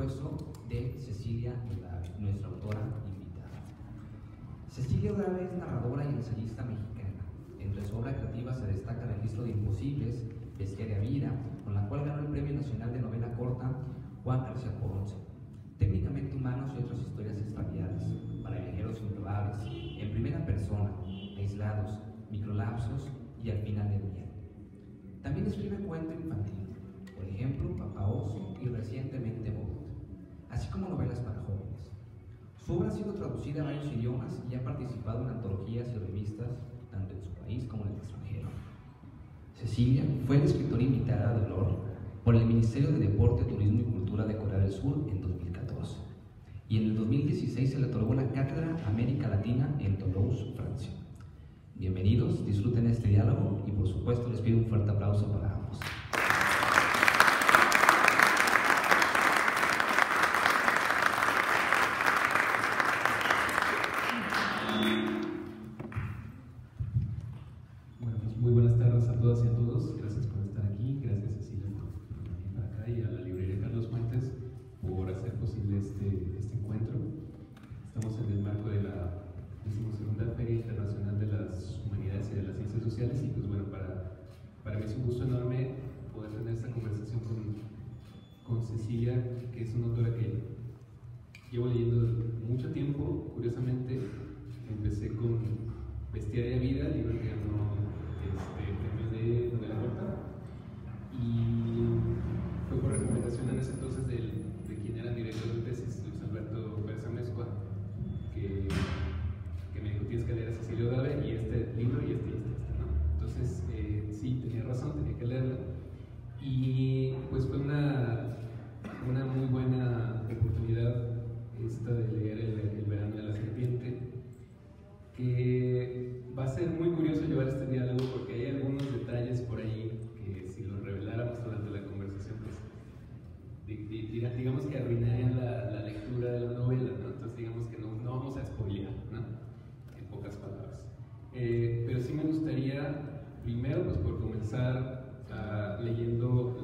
supuesto, de Cecilia Udave, nuestra autora invitada. Cecilia Udave es narradora y ensayista mexicana. Entre su obra creativa se destaca Registro de Imposibles, Bestiaria Vida, con la cual ganó el Premio Nacional de Novela Corta Juan García Ponce, Técnicamente Humanos y otras historias extraviadas, para viajeros improbables, en primera persona, aislados, microlapsos y al final del día. También escribe cuento infantil, por ejemplo, Papá Oso y recientemente Bobot, así como novelas para jóvenes. Su obra ha sido traducida a varios idiomas y ha participado en antologías y revistas, tanto en su país como en el extranjero. Cecilia fue la escritora invitada de honor por el Ministerio de Deporte, Turismo y Cultura de Corea del Sur en 2014, y en el 2016 se le otorgó la Cátedra América Latina en Toulouse, Francia. Bienvenidos, disfruten este diálogo y por supuesto les pido un fuerte aplauso para ambos. Bueno, pues muy buenas tardes a todas y a todos. Gracias por estar aquí. Gracias, Cecilia, por venir para acá, y a la librería Carlos Fuentes por hacer posible este encuentro. Estamos en el marco de la 12ª Feria Internacional de las Humanidades y de las Ciencias Sociales, y pues bueno, para mí es un gusto enorme poder tener esta conversación con Cecilia, que es una autora que llevo leyendo mucho tiempo. Curiosamente, empecé con Bestiaria Vida, libro que ganó premio de novela corta, y fue por recomendación en ese entonces de quien era director de tesis, Luis Alberto Pérez Amezcua, que me dijo: tienes que leer a Cecilia Udave y este libro y este, ¿no? Entonces, sí, tenía razón, tenía que leerla, y pues fue una muy buena oportunidad esta de leer el Verano de la Serpiente, que va a ser muy curioso llevar este diálogo porque hay algunos detalles por ahí que, si los reveláramos durante la conversación, pues digamos que arruinarían la lectura de la novela, ¿no? Entonces digamos que no vamos a spoilear, ¿no? En pocas palabras. Pero sí me gustaría, primero, pues por comenzar leyendo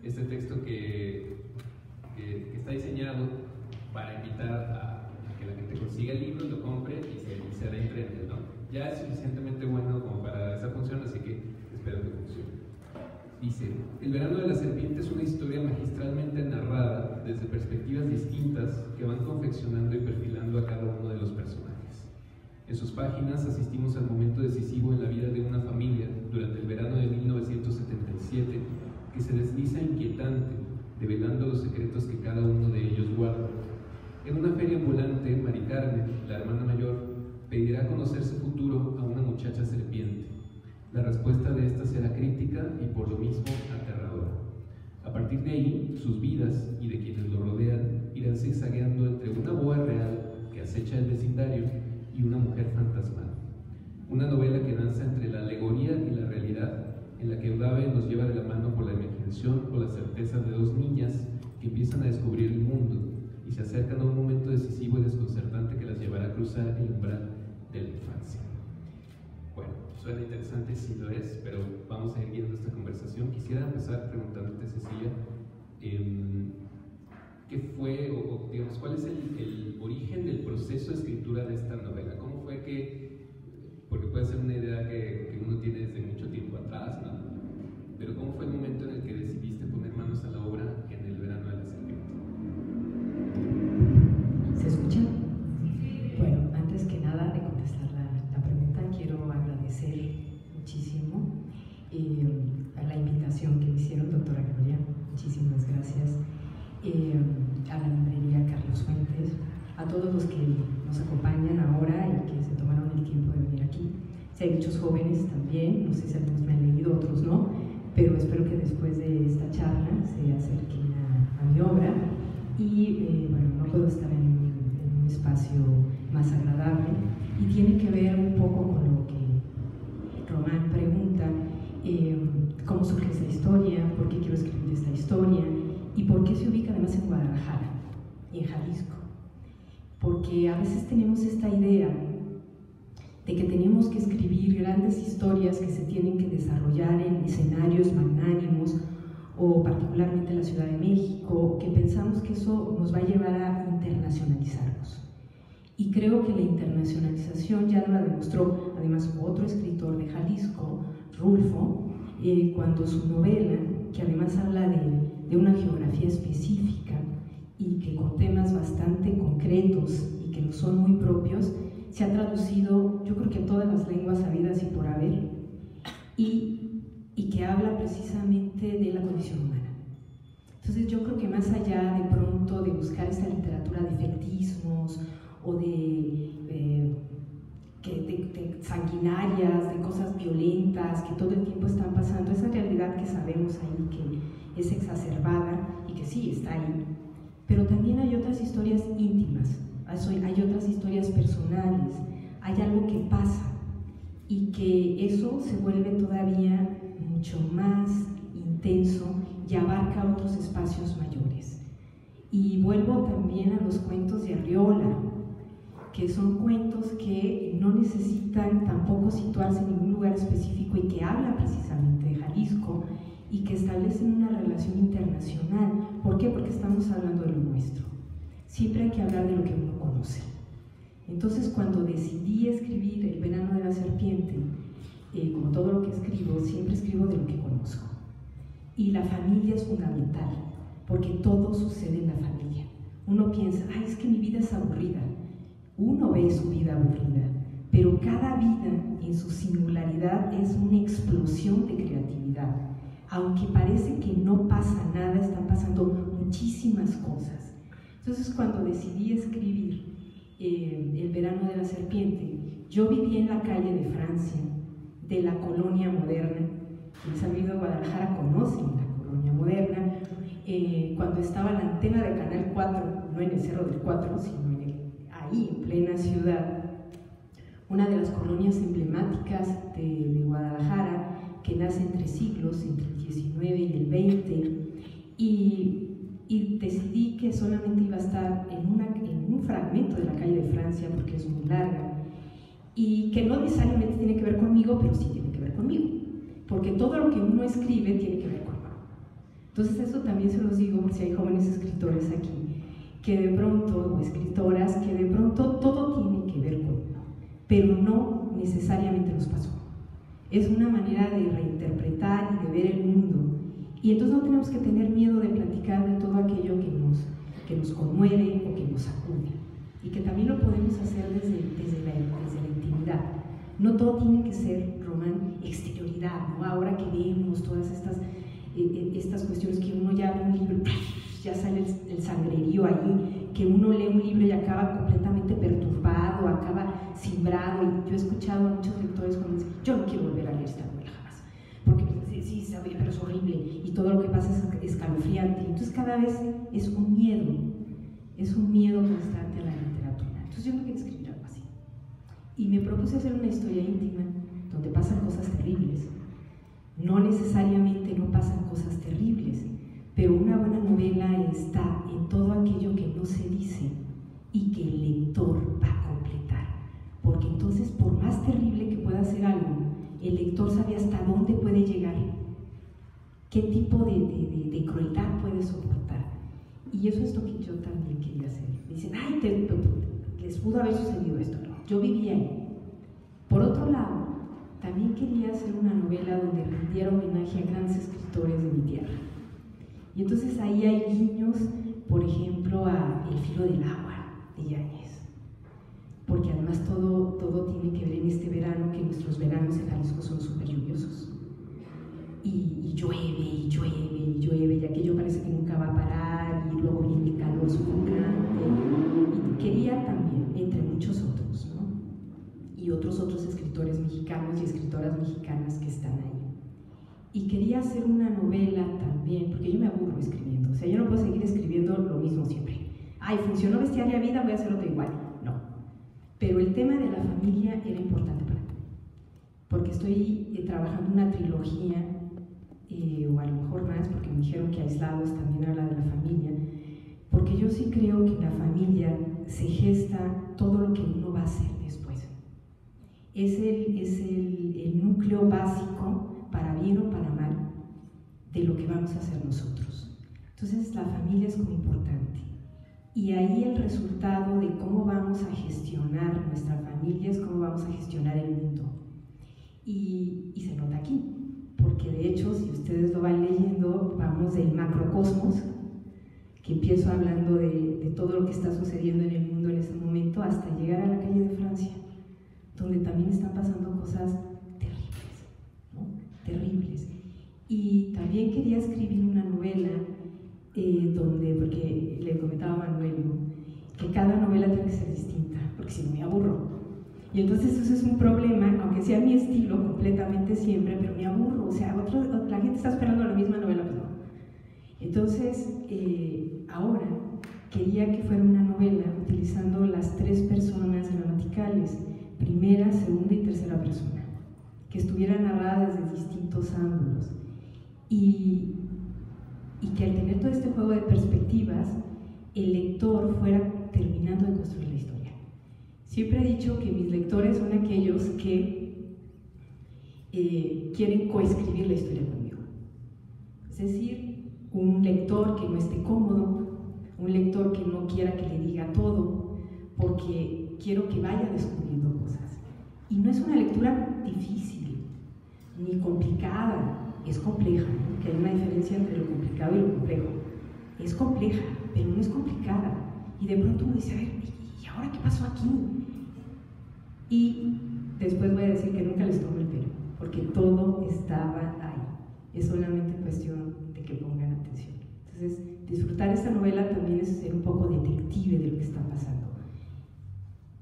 este texto que está diseñado para invitar a que la gente consiga el libro, lo compre y se adentre en él, ¿no? Ya es suficientemente bueno como para esa función, así que espero que funcione. Dice: El Verano de la Serpiente es una historia magistralmente narrada desde perspectivas distintas que van confeccionando y perfilando a cada uno de los personajes. En sus páginas asistimos al momento decisivo en la vida de una familia durante el verano de 1977, que se desliza inquietante, develando los secretos que cada uno de ellos guarda. En una feria ambulante, Mari Carmen, la hermana mayor, pedirá conocer su futuro a una muchacha serpiente. La respuesta de esta será crítica y por lo mismo aterradora. A partir de ahí, sus vidas y de quienes lo rodean irán zigzagueando entre una boa real que acecha el vecindario y una mujer fantasmal. Una novela que danza entre la alegoría y la realidad, en la que Udave nos lleva de la mano por la imaginación o la certeza de dos niñas que empiezan a descubrir el mundo y se acercan a un momento decisivo y desconcertante que las llevará a cruzar el umbral de la infancia. Bueno, suena interesante, sí lo es, pero vamos a ir guiando esta conversación. Quisiera empezar preguntándote, Cecilia, ¿qué fue, o digamos, cuál es el origen del proceso de escritura de esta novela? ¿Cómo fue que, porque puede ser una idea que uno tiene desde mucho tiempo atrás, ¿no? Pero ¿cómo fue el momento en el que decidiste poner manos a la obra en el Verano de la Serpiente? ¿Se escucha? Bueno, antes que nada de contestar la pregunta, quiero agradecer muchísimo a la invitación que me hicieron, doctora Gloria. Muchísimas gracias. A la librería Carlos Fuentes, a todos los que nos acompañan ahora y que se tomaron el tiempo de venir aquí. Si hay muchos jóvenes también, no sé si algunos me han leído, otros no, pero espero que después de esta charla se acerquen a mi obra. Y bueno, no puedo estar en un espacio más agradable, y tiene que ver un poco con lo que Román pregunta: cómo surge esta historia, por qué quiero escribir esta historia y por qué se ubica además en Guadalajara y en Jalisco. Porque a veces tenemos esta idea de que tenemos que escribir grandes historias que se tienen que desarrollar en escenarios magnánimos o particularmente la Ciudad de México, que pensamos que eso nos va a llevar a internacionalizarnos. Y creo que la internacionalización ya nos la demostró, además, otro escritor de Jalisco, Rulfo, cuando su novela, que además habla de una geografía específica y que con temas bastante concretos y que nos son muy propios, se ha traducido, yo creo que en todas las lenguas habidas y por haber, y que habla precisamente de la condición humana. Entonces yo creo que más allá de pronto de buscar esta literatura de efectismos o de sanguinarias, de cosas violentas que todo el tiempo están pasando, esa realidad que sabemos ahí que es exacerbada y que sí está ahí, pero también hay otras historias íntimas, hay otras historias personales, hay algo que pasa y que eso se vuelve todavía mucho más intenso y abarca otros espacios mayores. Y vuelvo también a los cuentos de Arriola, que son cuentos que no necesitan tampoco situarse en ningún lugar específico y que hablan precisamente de Jalisco y que establecen una relación internacional. ¿Por qué? Porque estamos hablando de lo nuestro. Siempre hay que hablar de lo que uno conoce. Entonces, cuando decidí escribir El verano de la serpiente, como todo lo que escribo, siempre escribo de lo que conozco. Y la familia es fundamental, porque todo sucede en la familia. Uno piensa, ay, es que mi vida es aburrida. Uno ve su vida aburrida, pero cada vida en su singularidad es una explosión de creatividad. Aunque parece que no pasa nada, están pasando muchísimas cosas. Entonces, cuando decidí escribir El verano de la serpiente, yo vivía en la calle de Francia, de la colonia moderna. Quienes han vivido a Guadalajara conocen la colonia moderna. Cuando estaba la antena de Canal 4, no en el Cerro del 4, sino ahí, en plena ciudad, una de las colonias emblemáticas de Guadalajara, que nace entre siglos, entre el 19 y el 20, y decidí que solamente iba a estar en un fragmento de la calle de Francia, porque es muy larga, y que no necesariamente tiene que ver conmigo, pero sí tiene que ver conmigo, porque todo lo que uno escribe tiene que ver conmigo. Entonces eso también se los digo por si hay jóvenes escritores aquí, que de pronto, o escritoras, que de pronto todo tiene que ver conmigo, pero no necesariamente nos pasó. Es una manera de reinterpretar y de ver el mundo, y entonces no tenemos que tener miedo de platicar de todo aquello que nos conmueve o que nos sacude, y que también lo podemos hacer desde la intimidad. No todo tiene que ser, Román, exterioridad, ¿no? Ahora que vemos todas estas cuestiones que uno ya abre un libro, ya sale el sangrerío ahí, que uno lee un libro y acaba completamente perturbado, acaba cimbrado. Y yo he escuchado a muchos lectores cuando dicen, yo no quiero volver a leer esta novela jamás, porque sí, sabe, pero es horrible y todo lo que pasa es escalofriante. Entonces cada vez es un miedo constante a la literatura. Entonces yo no quiero escribir algo así. Y me propuse hacer una historia íntima donde pasan cosas terribles. No necesariamente no pasan cosas terribles, pero una buena novela está en todo aquello que no se dice y que el lector va a completar. Porque entonces, por más terrible que pueda ser algo, el lector sabe hasta dónde puede llegar, qué tipo de crueldad puede soportar. Y eso es lo que yo también quería hacer. Dicen, ay, les pudo haber sucedido esto. No, yo vivía ahí. Por otro lado, también quería hacer una novela donde rindiera homenaje a grandes escritores de mi tierra. Y entonces ahí hay guiños, por ejemplo, a El filo del agua, de Yáñez. Porque además todo tiene que ver en este verano, que nuestros veranos en Jalisco son súper lluviosos. Y llueve, y llueve, y llueve, y aquello parece que nunca va a parar, y luego viene el calor sofocante. Y quería también, entre muchos otros, ¿no? Y otros escritores mexicanos y escritoras mexicanas que están ahí. Y quería hacer una novela también, porque yo me aburro escribiendo, o sea, yo no puedo seguir escribiendo lo mismo siempre. Ay, funcionó Bestiaria Vida, voy a hacerlo todo igual. No. Pero el tema de la familia era importante para mí, porque estoy trabajando una trilogía, o a lo mejor más, porque me dijeron que Aislados también habla de la familia, porque yo sí creo que en la familia se gesta todo lo que uno va a hacer después. Es el núcleo básico, para bien o para mal, de lo que vamos a hacer nosotros. Entonces la familia es muy importante. Y ahí el resultado de cómo vamos a gestionar nuestra familia es cómo vamos a gestionar el mundo. Y se nota aquí, porque de hecho, si ustedes lo van leyendo, vamos del macrocosmos, que empiezo hablando de todo lo que está sucediendo en el mundo en ese momento, hasta llegar a la calle de Francia, donde también están pasando cosas terribles, ¿no? Terribles. Y también quería escribir una novela porque le comentaba a Manuel, ¿no?, que cada novela tiene que ser distinta, porque si no me aburro. Y entonces eso es un problema, aunque sea mi estilo completamente siempre, pero me aburro, o sea, la gente está esperando la misma novela, pues no. Entonces, ahora quería que fuera una novela utilizando las 3 personas gramaticales, primera, segunda y tercera persona, que estuviera narrada desde distintos ángulos. Y que al tener todo este juego de perspectivas, el lector fuera terminando de construir la historia. Siempre he dicho que mis lectores son aquellos que quieren coescribir la historia conmigo. Es decir, un lector que no esté cómodo, un lector que no quiera que le diga todo, porque quiero que vaya descubriendo cosas. Y no es una lectura difícil, ni complicada, es compleja, ¿no? Que hay una diferencia entre lo complicado y lo complejo. Es compleja, pero no es complicada. Y de pronto uno dice, a ver, ¿y ahora qué pasó aquí? Y después voy a decir que nunca les tomo el pelo, porque todo estaba ahí. Es solamente cuestión de que pongan atención. Entonces, disfrutar esta novela también es ser un poco detective de lo que está pasando.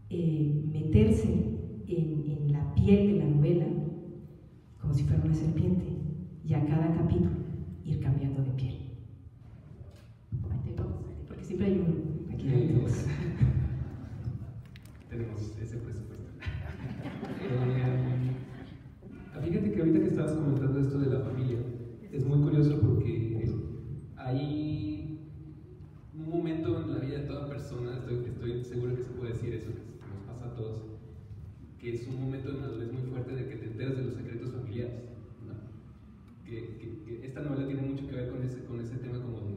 Meterse en la piel de la novela como si fuera una serpiente, y a cada capítulo ir cambiando de piel. Porque siempre hay uno aquí adentro. Tenemos ese presupuesto. Fíjate que ahorita que estabas comentando esto de la familia, es muy curioso porque hay un momento en la vida de toda persona, estoy seguro que se puede decir eso, que nos pasa a todos, que es un momento de madurez muy fuerte de que te enteras de los secretos familiares, ¿no? Que esta novela tiene mucho que ver con ese tema como de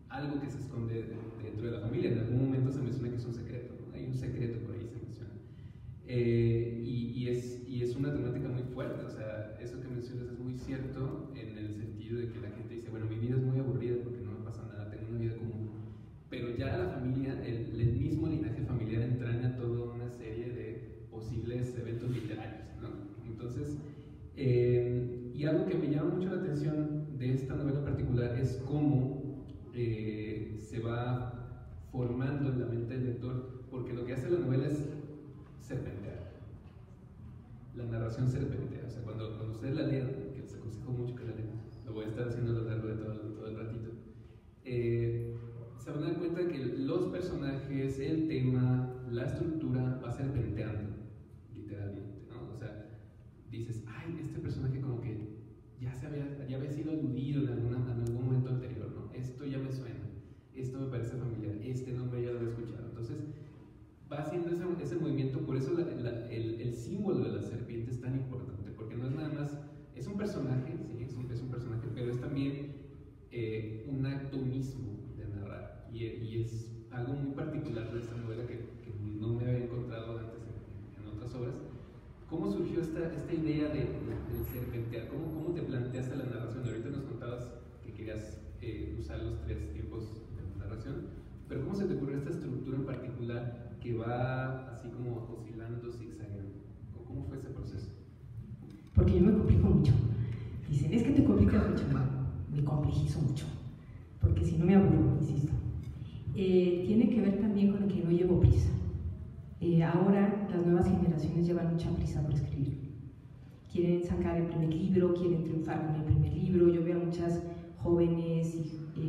algo que se esconde dentro de la familia. En algún momento se menciona que es un secreto, ¿no? Hay un secreto por ahí, se menciona. Y es una temática muy fuerte, o sea, eso que mencionas es muy cierto en el sentido de que la gente dice, bueno, mi vida es muy aburrida porque no me pasa nada, tengo una vida común, pero ya la familia, el mismo linaje familiar entraña toda una serie de posibles eventos literarios, ¿no? Entonces, y algo que me llama mucho la atención de esta novela particular es cómo se va formando en la mente del lector, porque lo que hace la novela es serpentear. La narración serpentea, o sea, cuando ustedes la lean, que les aconsejo mucho que la lean, lo voy a estar haciendo a lo largo de todo el ratito, se van a dar cuenta de que los personajes, el tema, la estructura va serpenteando, literalmente, ¿no? O sea, dices, ay, este personaje como que ya había sido aludido en algún momento anterior, ¿no? Esto ya me suena, esto me parece familiar, este nombre ya lo he escuchado. Entonces, va haciendo ese movimiento, por eso el símbolo de la serpiente es tan importante, porque no es nada más, es un personaje, sí, es un personaje, pero es también un acto mismo de narrar, y es algo muy particular de esta novela que no me había encontrado antes en otras obras. ¿Cómo surgió esta idea de serpentear? ¿Cómo te planteaste la narración? Ahorita nos contabas que querías usar los 3 tiempos de narración, pero ¿cómo se te ocurrió esta estructura en particular que va así como oscilando, zigzagueando? ¿Cómo fue ese proceso? Porque yo me complico mucho. Dicen, es que te complicas mucho. No, me complejizo mucho, porque si no me aburro, insisto. Tiene que ver también con que no llevo prisa. Ahora las nuevas generaciones llevan mucha prisa por escribir. Quieren sacar el primer libro, quieren triunfar con el primer libro. Yo veo a muchas jóvenes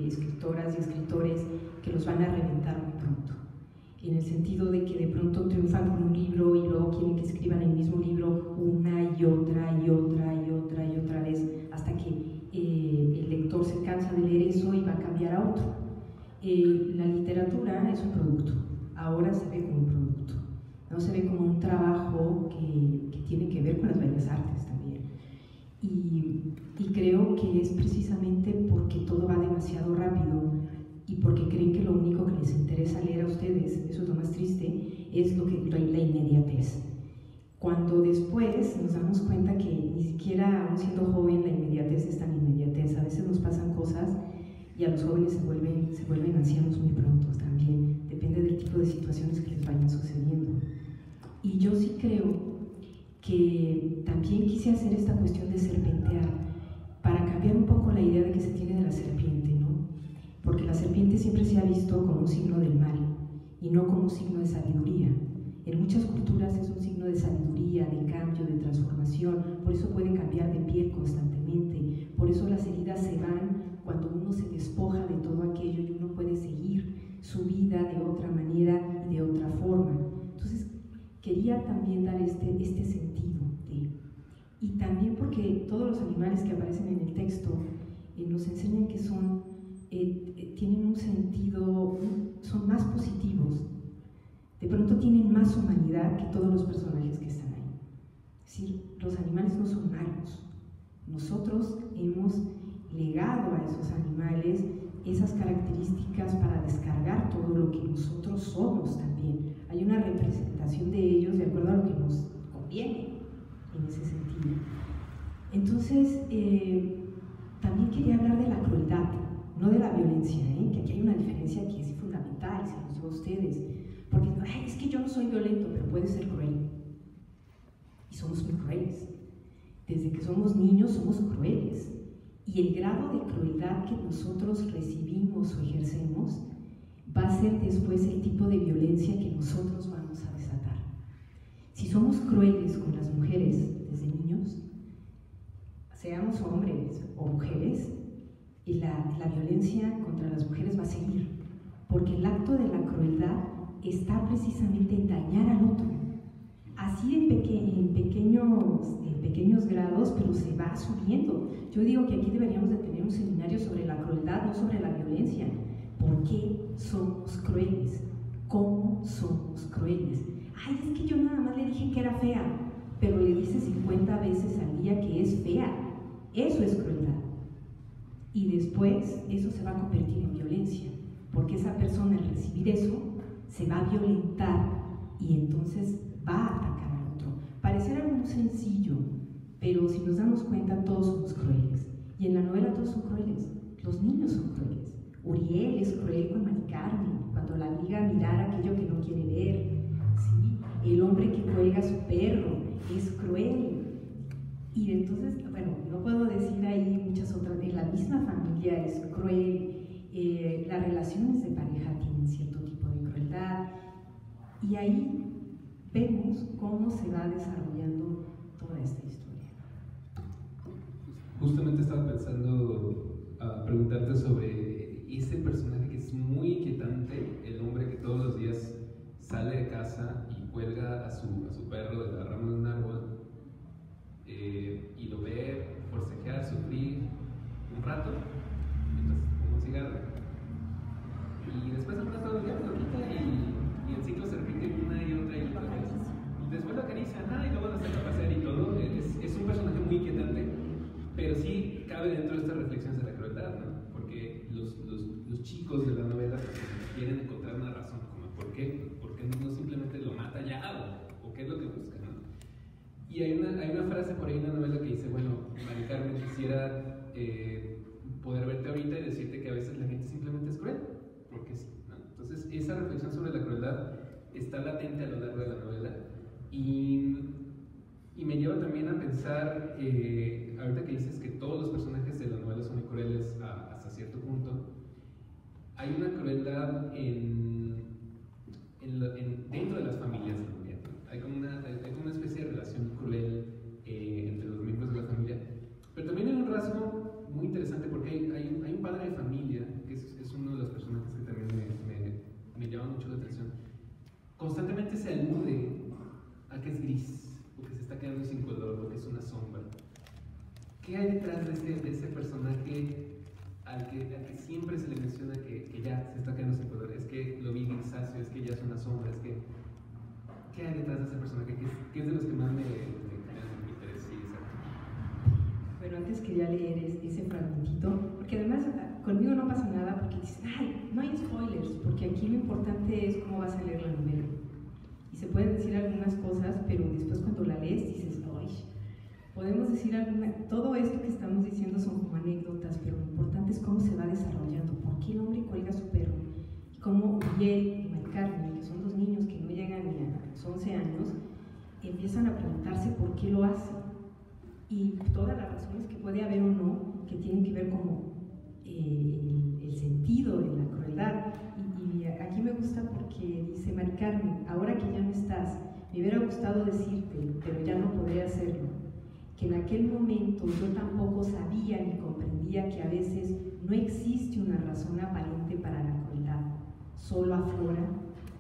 escritoras y escritores que los van a reventar muy pronto, en el sentido de que de pronto triunfan con un libro y luego quieren que escriban el mismo libro una y otra vez, hasta que el lector se cansa de leer eso y va a cambiar a otro. La literatura es un producto, ahora se ve como un producto, no se ve como un trabajo que tiene que ver con las bellas artes también. Y Y creo que es precisamente porque todo va demasiado rápido y porque creen que lo único que les interesa leer a ustedes, eso es lo más triste, es la inmediatez. Cuando después nos damos cuenta que ni siquiera, aún siendo joven, la inmediatez es tan inmediatez. A veces nos pasan cosas y a los jóvenes se vuelven ancianos muy pronto también. Depende del tipo de situaciones que les vayan sucediendo. Y yo sí creo que también quise hacer esta cuestión de serpentear para cambiar un poco la idea de que se tiene de la serpiente, ¿no? Porque la serpiente siempre se ha visto como un signo del mal y no como un signo de sabiduría. En muchas culturas es un signo de sabiduría, de cambio, de transformación, por eso puede cambiar de piel constantemente, por eso las heridas se van cuando uno se despoja de todo aquello y uno puede seguir su vida de otra manera y de otra forma. Entonces, quería también dar este sentido y también porque todos los animales que aparecen en el texto nos enseñan que tienen un sentido, son más positivos, de pronto tienen más humanidad que todos los personajes que están ahí. Es decir, los animales no son malos, nosotros hemos legado a esos animales esas características para descargar todo lo que nosotros somos también. Hay una representación de ellos de acuerdo a lo que nos conviene en ese sentido. Entonces, también quería hablar de la crueldad, no de la violencia, que aquí hay una diferencia que es fundamental, se los digo a ustedes, porque es que yo no soy violento, pero puede ser cruel. Y somos muy crueles. Desde que somos niños somos crueles. Y el grado de crueldad que nosotros recibimos o ejercemos va a ser después el tipo de violencia que nosotros vamos a desatar. Si somos crueles con las mujeres desde niños, seamos hombres o mujeres, la violencia contra las mujeres va a seguir, porque el acto de la crueldad está precisamente en dañar al otro, así en pequeños grados, pero se va subiendo. Yo digo que aquí deberíamos de tener un seminario sobre la crueldad, no sobre la violencia. ¿Por qué somos crueles? ¿Cómo somos crueles? Ay, es que yo nada más le dije que era fea, pero le dice 50 veces al día que es fea. Eso es crueldad. Y después eso se va a convertir en violencia, porque esa persona al recibir eso se va a violentar y entonces va a atacar al otro. Parecerá muy sencillo, pero si nos damos cuenta todos somos crueles. Y en la novela todos son crueles. Los niños son crueles. Uriel es cruel con Mari Carmen, cuando la obliga a mirar aquello que no quiere ver. ¿Sí? El hombre que cuelga a su perro es cruel. Y entonces, bueno, no puedo decir ahí muchas otras. En la misma familia es cruel. Las relaciones de pareja tienen cierto tipo de crueldad. Y ahí vemos cómo se va desarrollando toda esta historia. Justamente estaba pensando a preguntarte sobre ese personaje que es muy inquietante, el hombre que todos los días sale de casa y cuelga a su perro de la rama de un árbol y lo ve forcejear, sufrir un rato, mientras fuma un cigarro, y después de un rato ya lo quita y el ciclo se repite una y otra vez. Y después lo acaricia, y luego lo saca a pasear y todo. Es un personaje muy inquietante, pero sí cabe dentro de estas reflexiones de la crueldad, ¿no? Porque los chicos de la novela quieren encontrar una razón, como ¿por qué no simplemente lo mata ya? ¿O qué es lo que busca, ¿no? Y hay una frase por ahí en la novela que dice, bueno, Mari Carmen, quisiera poder verte ahorita y decirte que a veces la gente simplemente es cruel, porque sí, ¿no? Entonces esa reflexión sobre la crueldad está latente a lo largo de la novela y me lleva también a pensar, ahorita que dices que todos los personajes de la novela son muy crueles hasta cierto punto, hay una crueldad dentro de las familias también, ¿no? Hay como una especie de relación cruel entre los miembros de la familia, pero también hay un rasgo muy interesante porque hay un padre de familia, que es uno de los personajes que también me llama mucho la atención. Constantemente se alude a que es gris, o que se está quedando sin color, o que es una sombra. ¿Qué hay detrás de ese personaje al que siempre se le menciona que ya se está quedando sin color? Es que lo vi grisáceo, es que ya es una sombra, es que... ¿Qué hay detrás de ese personaje? ¿Qué es de los que más me interesa? Bueno, antes que quería leer ese fragmentito, porque además conmigo no pasa nada, porque dicen, ay, no hay spoilers, porque aquí lo importante es cómo vas a leer la novela. Y se pueden decir algunas cosas, pero después cuando la lees dices, ay, podemos decir todo esto que estamos diciendo son como anécdotas, pero lo importante es cómo se va desarrollando, por qué el hombre cuelga a su perro, y cómo Miguel y Mari Carmen, que son dos niños que no llegan ni a los 11 años, empiezan a preguntarse por qué lo hacen, y todas las razones que puede haber o no, que tienen que ver como el sentido de la crueldad. Y aquí me gusta porque dice Mari Carmen, ahora que ya no estás, me hubiera gustado decirte, pero ya no podré hacerlo, que en aquel momento yo tampoco sabía ni comprendía que a veces no existe una razón aparente para la crueldad, solo aflora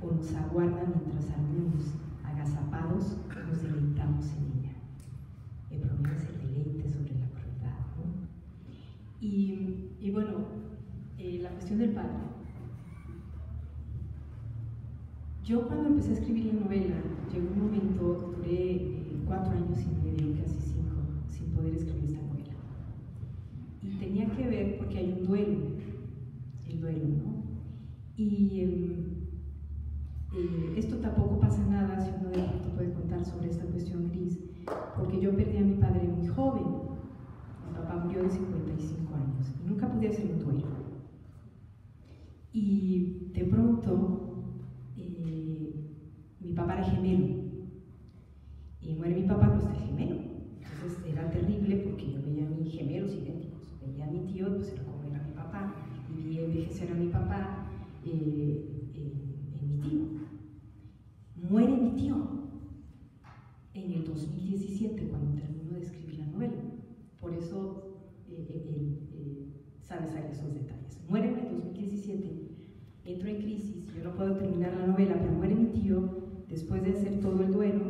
o nos aguarda mientras algunos, agazapados, nos deleitamos en ella. El problema es el deleite sobre la crueldad, ¿no? Y bueno, la cuestión del padre. Yo cuando empecé a escribir la novela, llegó un momento, duré 4 años y medio, casi 5, sin poder escribir esta novela. Y tenía que ver porque hay un duelo, el duelo, ¿no? Y esto tampoco pasa nada si uno de pronto puede contar sobre esta cuestión gris, porque yo perdí a mi padre muy joven. Mi papá murió de 55 años y nunca pude hacer un duelo. Y de pronto mi papá era gemelo y muere mi papá, pues el gemelo. Entonces era terrible porque yo veía a mis gemelos idénticos, veía a mi tío, pues era como era mi papá, y vi envejecer a mi papá en mi tío. Muere mi tío en el 2017 cuando termino de escribir la novela. Por eso sabes ahí esos detalles. Muere en el 2017, entro en crisis, yo no puedo terminar la novela, pero muere mi tío. Después de hacer todo el duelo,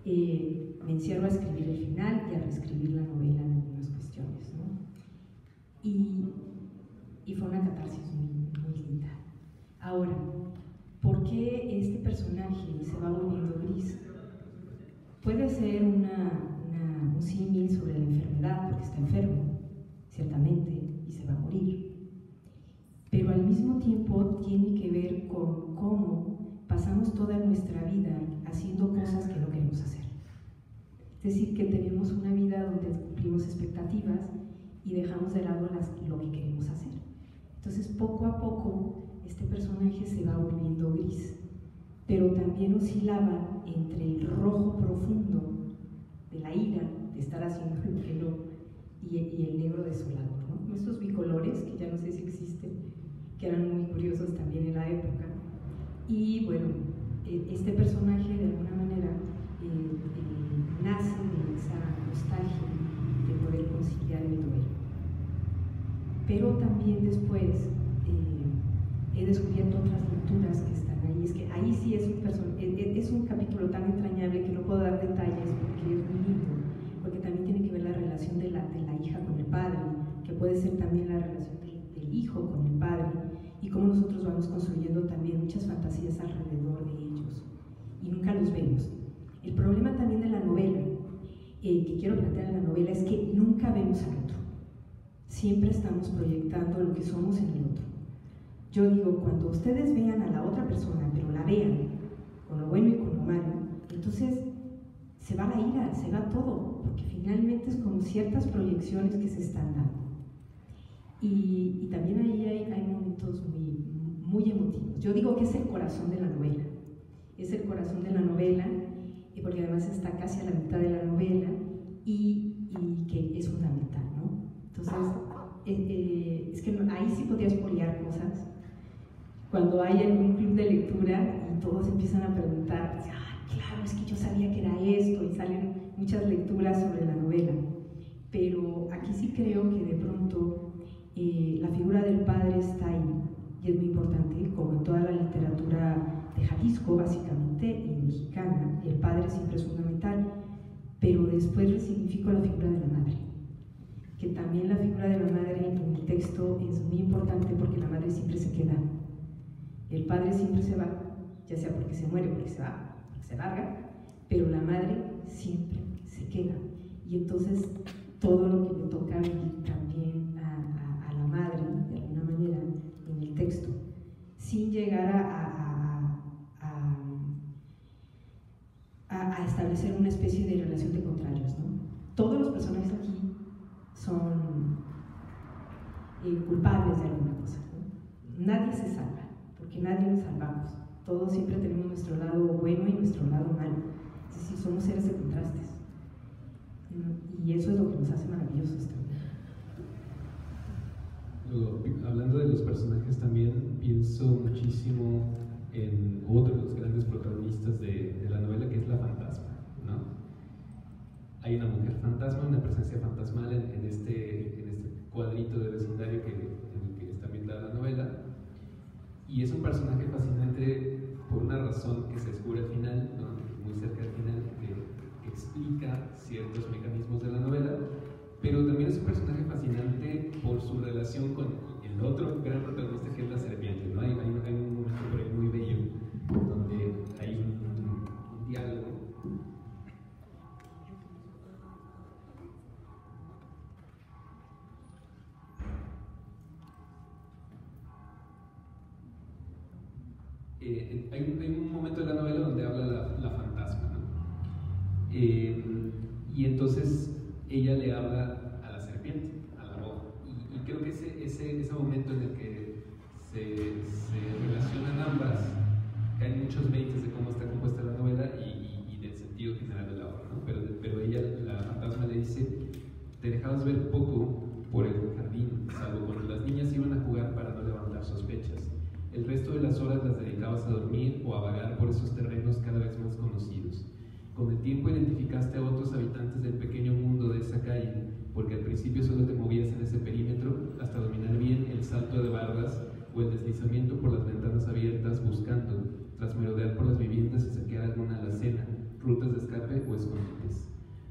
me encierro a escribir el final y a reescribir la novela en algunas cuestiones, ¿no? Y fue una catarsis muy linda. Ahora, ¿por qué este personaje se va volviendo gris? Puede ser un símil sobre la enfermedad, porque está enfermo, ciertamente, y se va a morir. Pero al mismo tiempo tiene que ver con cómo pasamos toda nuestra vida haciendo cosas que no queremos hacer. Es decir, que tenemos una vida donde cumplimos expectativas y dejamos de lado lo que queremos hacer. Entonces, poco a poco, este personaje se va volviendo gris, pero también oscilaba entre el rojo profundo de la ira, de estar haciendo lo que no, y el negro desolador, ¿no? Estos bicolores, que ya no sé si existen, que eran muy curiosos también en la época. Y bueno, este personaje de alguna manera nace de esa nostalgia de poder conciliar el duelo. Pero también después he descubierto otras lecturas que están ahí. Es que ahí sí es un capítulo tan entrañable que no puedo dar detalles porque es muy lindo, porque también tiene que ver la relación de la hija con el padre, que puede ser también la relación del hijo con el padre, y cómo nosotros vamos construyendo también muchas fantasías alrededor de ellos y nunca los vemos. El problema también de la novela, que quiero plantear en la novela, es que nunca vemos al otro. Siempre estamos proyectando lo que somos en el otro. Yo digo, cuando ustedes vean a la otra persona, pero la vean con lo bueno y con lo malo, entonces se va la ira, se va todo, porque finalmente es como ciertas proyecciones que se están dando. Y también ahí hay momentos muy emotivos. Yo digo que es el corazón de la novela. Es el corazón de la novela, porque además está casi a la mitad de la novela y que es fundamental, ¿no? Entonces, es que ahí sí podría spoilear cosas. Cuando hay algún club de lectura y todos empiezan a preguntar, claro, es que yo sabía que era esto, y salen muchas lecturas sobre la novela. Pero aquí sí creo que de pronto la figura del padre está ahí, y es muy importante, como en toda la literatura de Jalisco, básicamente, y mexicana, el padre siempre es fundamental, pero después resignifico la figura de la madre, que también la figura de la madre en el texto es muy importante porque la madre siempre se queda, el padre siempre se va, ya sea porque se muere, porque se va, porque se larga, pero la madre siempre se queda, y entonces todo lo que le toca vivir también a la madre, de alguna manera, en el texto, sin llegar a establecer una especie de relación de contrarios, ¿no? Todos los personajes aquí son culpables de alguna cosa, ¿no? Nadie se salva, porque nadie nos salvamos. Todos siempre tenemos nuestro lado bueno y nuestro lado malo. Es decir, somos seres de contrastes. Y eso es lo que nos hace maravillosos también. Luego, hablando de los personajes, también pienso muchísimo en otro de los grandes protagonistas de la novela, que es la fantasma, ¿no? Hay una mujer fantasma, una presencia fantasmal en este cuadrito de vecindario en el que está ambientada la novela, y es un personaje fascinante por una razón que se descubre al final, ¿no? Muy cerca del final, que explica ciertos mecanismos de la novela, pero también es un personaje fascinante por su relación con el otro gran protagonista, que es la serpiente, ¿no? Hay un momento por ahí muy bello donde hay un diálogo. Hay un momento de la novela donde habla la fantasma, ¿no? Y entonces ella le habla a la serpiente, a la roja. Y creo que ese momento en el que se relacionan ambas, caen muchos veintes de cómo está compuesta la novela y del sentido general de la obra, ¿no? Pero ella, la fantasma, le dice: te dejabas ver poco por el jardín, salvo cuando las niñas iban a jugar para no levantar sospechas. El resto de las horas las dedicabas a dormir o a vagar por esos terrenos cada vez más conocidos. Con el tiempo identificaste a otros habitantes del pequeño mundo de esa calle, porque al principio solo te movías en ese perímetro hasta dominar bien el salto de bardas o el deslizamiento por las ventanas abiertas, buscando, tras merodear por las viviendas y saquear alguna alacena, rutas de escape o escondites.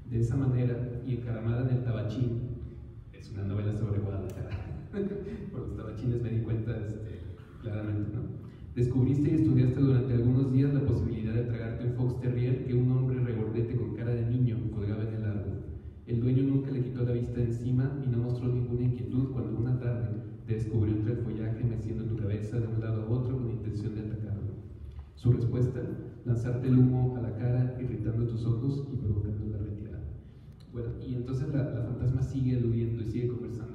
De esa manera, y encaramada en el tabachín, es una novela sobre Guadalajara, por los tabachines me di cuenta claramente, ¿no? Descubriste y estudiaste durante algunos días la posibilidad de tragarte un fox terrier que un hombre regordete con cara de niño colgaba en el árbol. El dueño nunca le quitó la vista de encima y no mostró ninguna inquietud cuando una tarde te descubrió entre el follaje meciendo tu cabeza de un lado a otro con intención de atacarlo. Su respuesta: lanzarte el humo a la cara, irritando tus ojos y provocando la retirada. Bueno, y entonces la fantasma sigue eludiendo y sigue conversando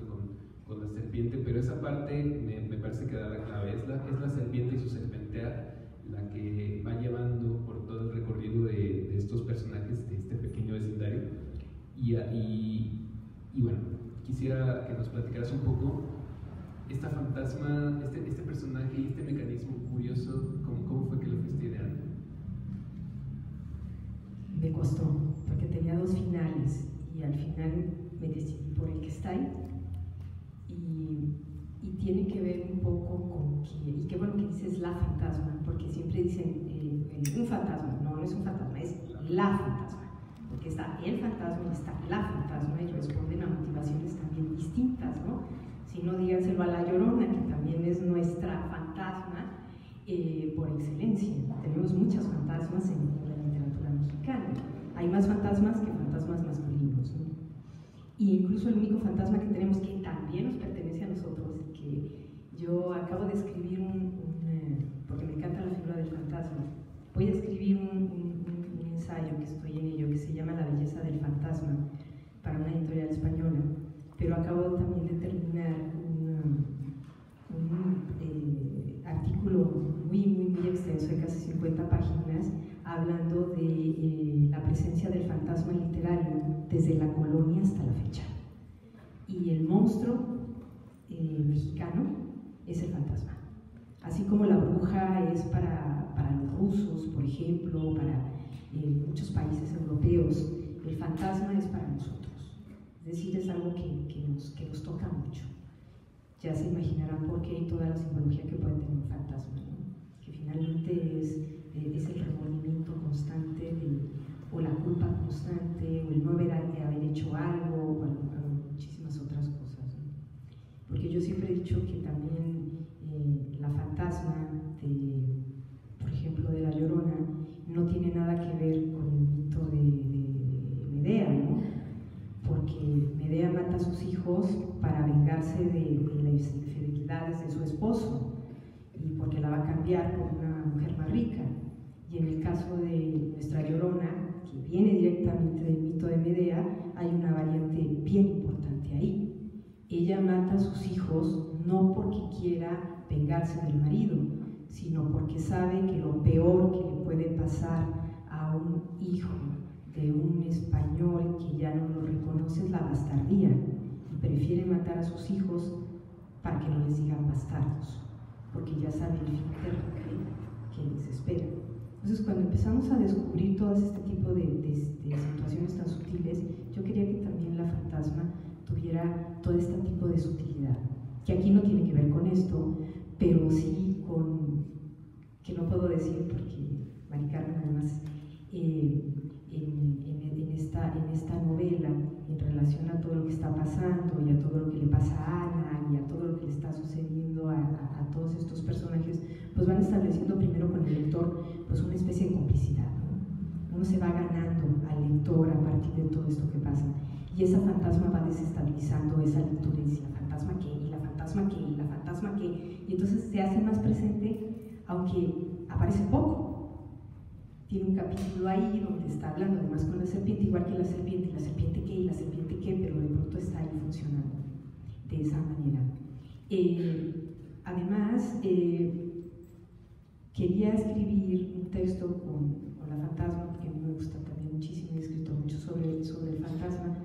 con la serpiente, pero esa parte me parece que da la clave. Es la serpiente y su serpentear la que va llevando por todo el recorrido de estos personajes de este pequeño vecindario. Y bueno, quisiera que nos platicaras un poco esta fantasma, este personaje y este mecanismo curioso. ¿Cómo fue que lo fuiste ideando? Me costó, porque tenía dos finales y al final me decidí por el que está ahí. Y tiene que ver un poco con que, y qué bueno que dices la fantasma, porque siempre dicen un fantasma. No es un fantasma, es la fantasma, porque está el fantasma y está la fantasma, y responden a motivaciones también distintas, ¿no? Si no, díganselo a La Llorona, que también es nuestra fantasma por excelencia. Tenemos muchas fantasmas en la literatura mexicana. Hay más fantasmas que fantasmas masculinos, ¿no? Y incluso el único fantasma que tenemos, que también nos pertenece a nosotros, que yo acabo de escribir porque me encanta la figura del fantasma, voy a escribir un ensayo, que estoy en ello, que se llama La belleza del fantasma, para una editorial española, pero acabo también de terminar un artículo muy extenso, de casi 50 páginas, hablando de la presencia del fantasma literario desde la colonia hasta la fecha. Y el monstruo mexicano es el fantasma. Así como la bruja es para los rusos, por ejemplo, para muchos países europeos, el fantasma es para nosotros. Es decir, es algo que nos toca mucho. Ya se imaginarán por qué y toda la simbología que puede tener un fantasma, ¿no? Que finalmente es el remordimiento constante o la culpa constante, o el no haber hecho algo, o muchísimas otras cosas, ¿no? Porque yo siempre he dicho que también la fantasma por ejemplo, de La Llorona, no tiene nada que ver con el mito de Medea, ¿no? porque Medea mata a sus hijos para vengarse de las infidelidades de su esposo y porque la va a cambiar por una mujer más rica. Y en el caso de nuestra Llorona, que viene directamente del mito de Medea, hay una variante bien importante ahí. Ella mata a sus hijos no porque quiera vengarse del marido, sino porque sabe que lo peor que le puede pasar a un hijo de un español que ya no lo reconoce es la bastardía, y prefiere matar a sus hijos para que no les digan bastardos, porque ya sabe el fin terrible que les espera. Entonces, cuando empezamos a descubrir todo este tipo de situaciones tan sutiles, yo quería que también la fantasma tuviera todo este tipo de sutilidad, que aquí no tiene que ver con esto, pero sí con, que no puedo decir porque Mari Carmen además en esta novela, en relación a todo lo que está pasando y a todo lo que le pasa a Ana y a todo lo que le está sucediendo a todos estos personajes, pues van estableciendo primero con el lector pues una especie de complicidad, ¿no? Uno se va ganando al lector a partir de todo esto que pasa, y esa fantasma va desestabilizando esa lectura y dice, la fantasma qué, y la fantasma qué, y la fantasma qué, y entonces se hace más presente, aunque aparece poco. Tiene un capítulo ahí donde está hablando además con la serpiente, igual que la serpiente, y la serpiente qué, y la serpiente qué, pero de pronto está ahí funcionando de esa manera. Además, quería escribir un texto con la fantasma, porque a mí me gusta también muchísimo, he escrito mucho sobre el fantasma,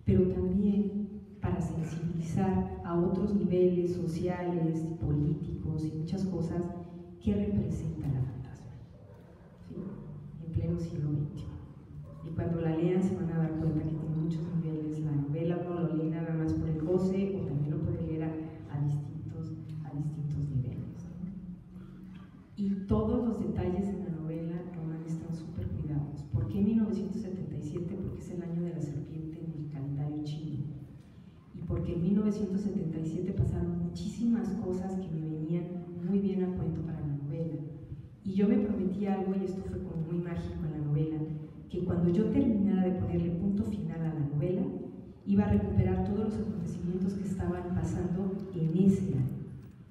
pero también para sensibilizar a otros niveles sociales, políticos y muchas cosas que representa la fantasma, ¿sí? En pleno siglo XXI. Y cuando la lean se van a dar cuenta que tiene muchos niveles la novela, uno lo lee nada más por el goce o también lo puede leer a distintos niveles, ¿no? Y todos los detalles en la novela romana están súper cuidados. ¿Por qué 1977? Porque es el año de la serpiente en el calendario chino. Y porque en 1977 pasaron muchísimas cosas que me venían muy bien a cuento para la novela. Y yo me prometí algo, y esto fue como muy mágico en la novela, que cuando yo terminara de ponerle punto final a la novela, iba a recuperar todos los acontecimientos que estaban pasando en ese año.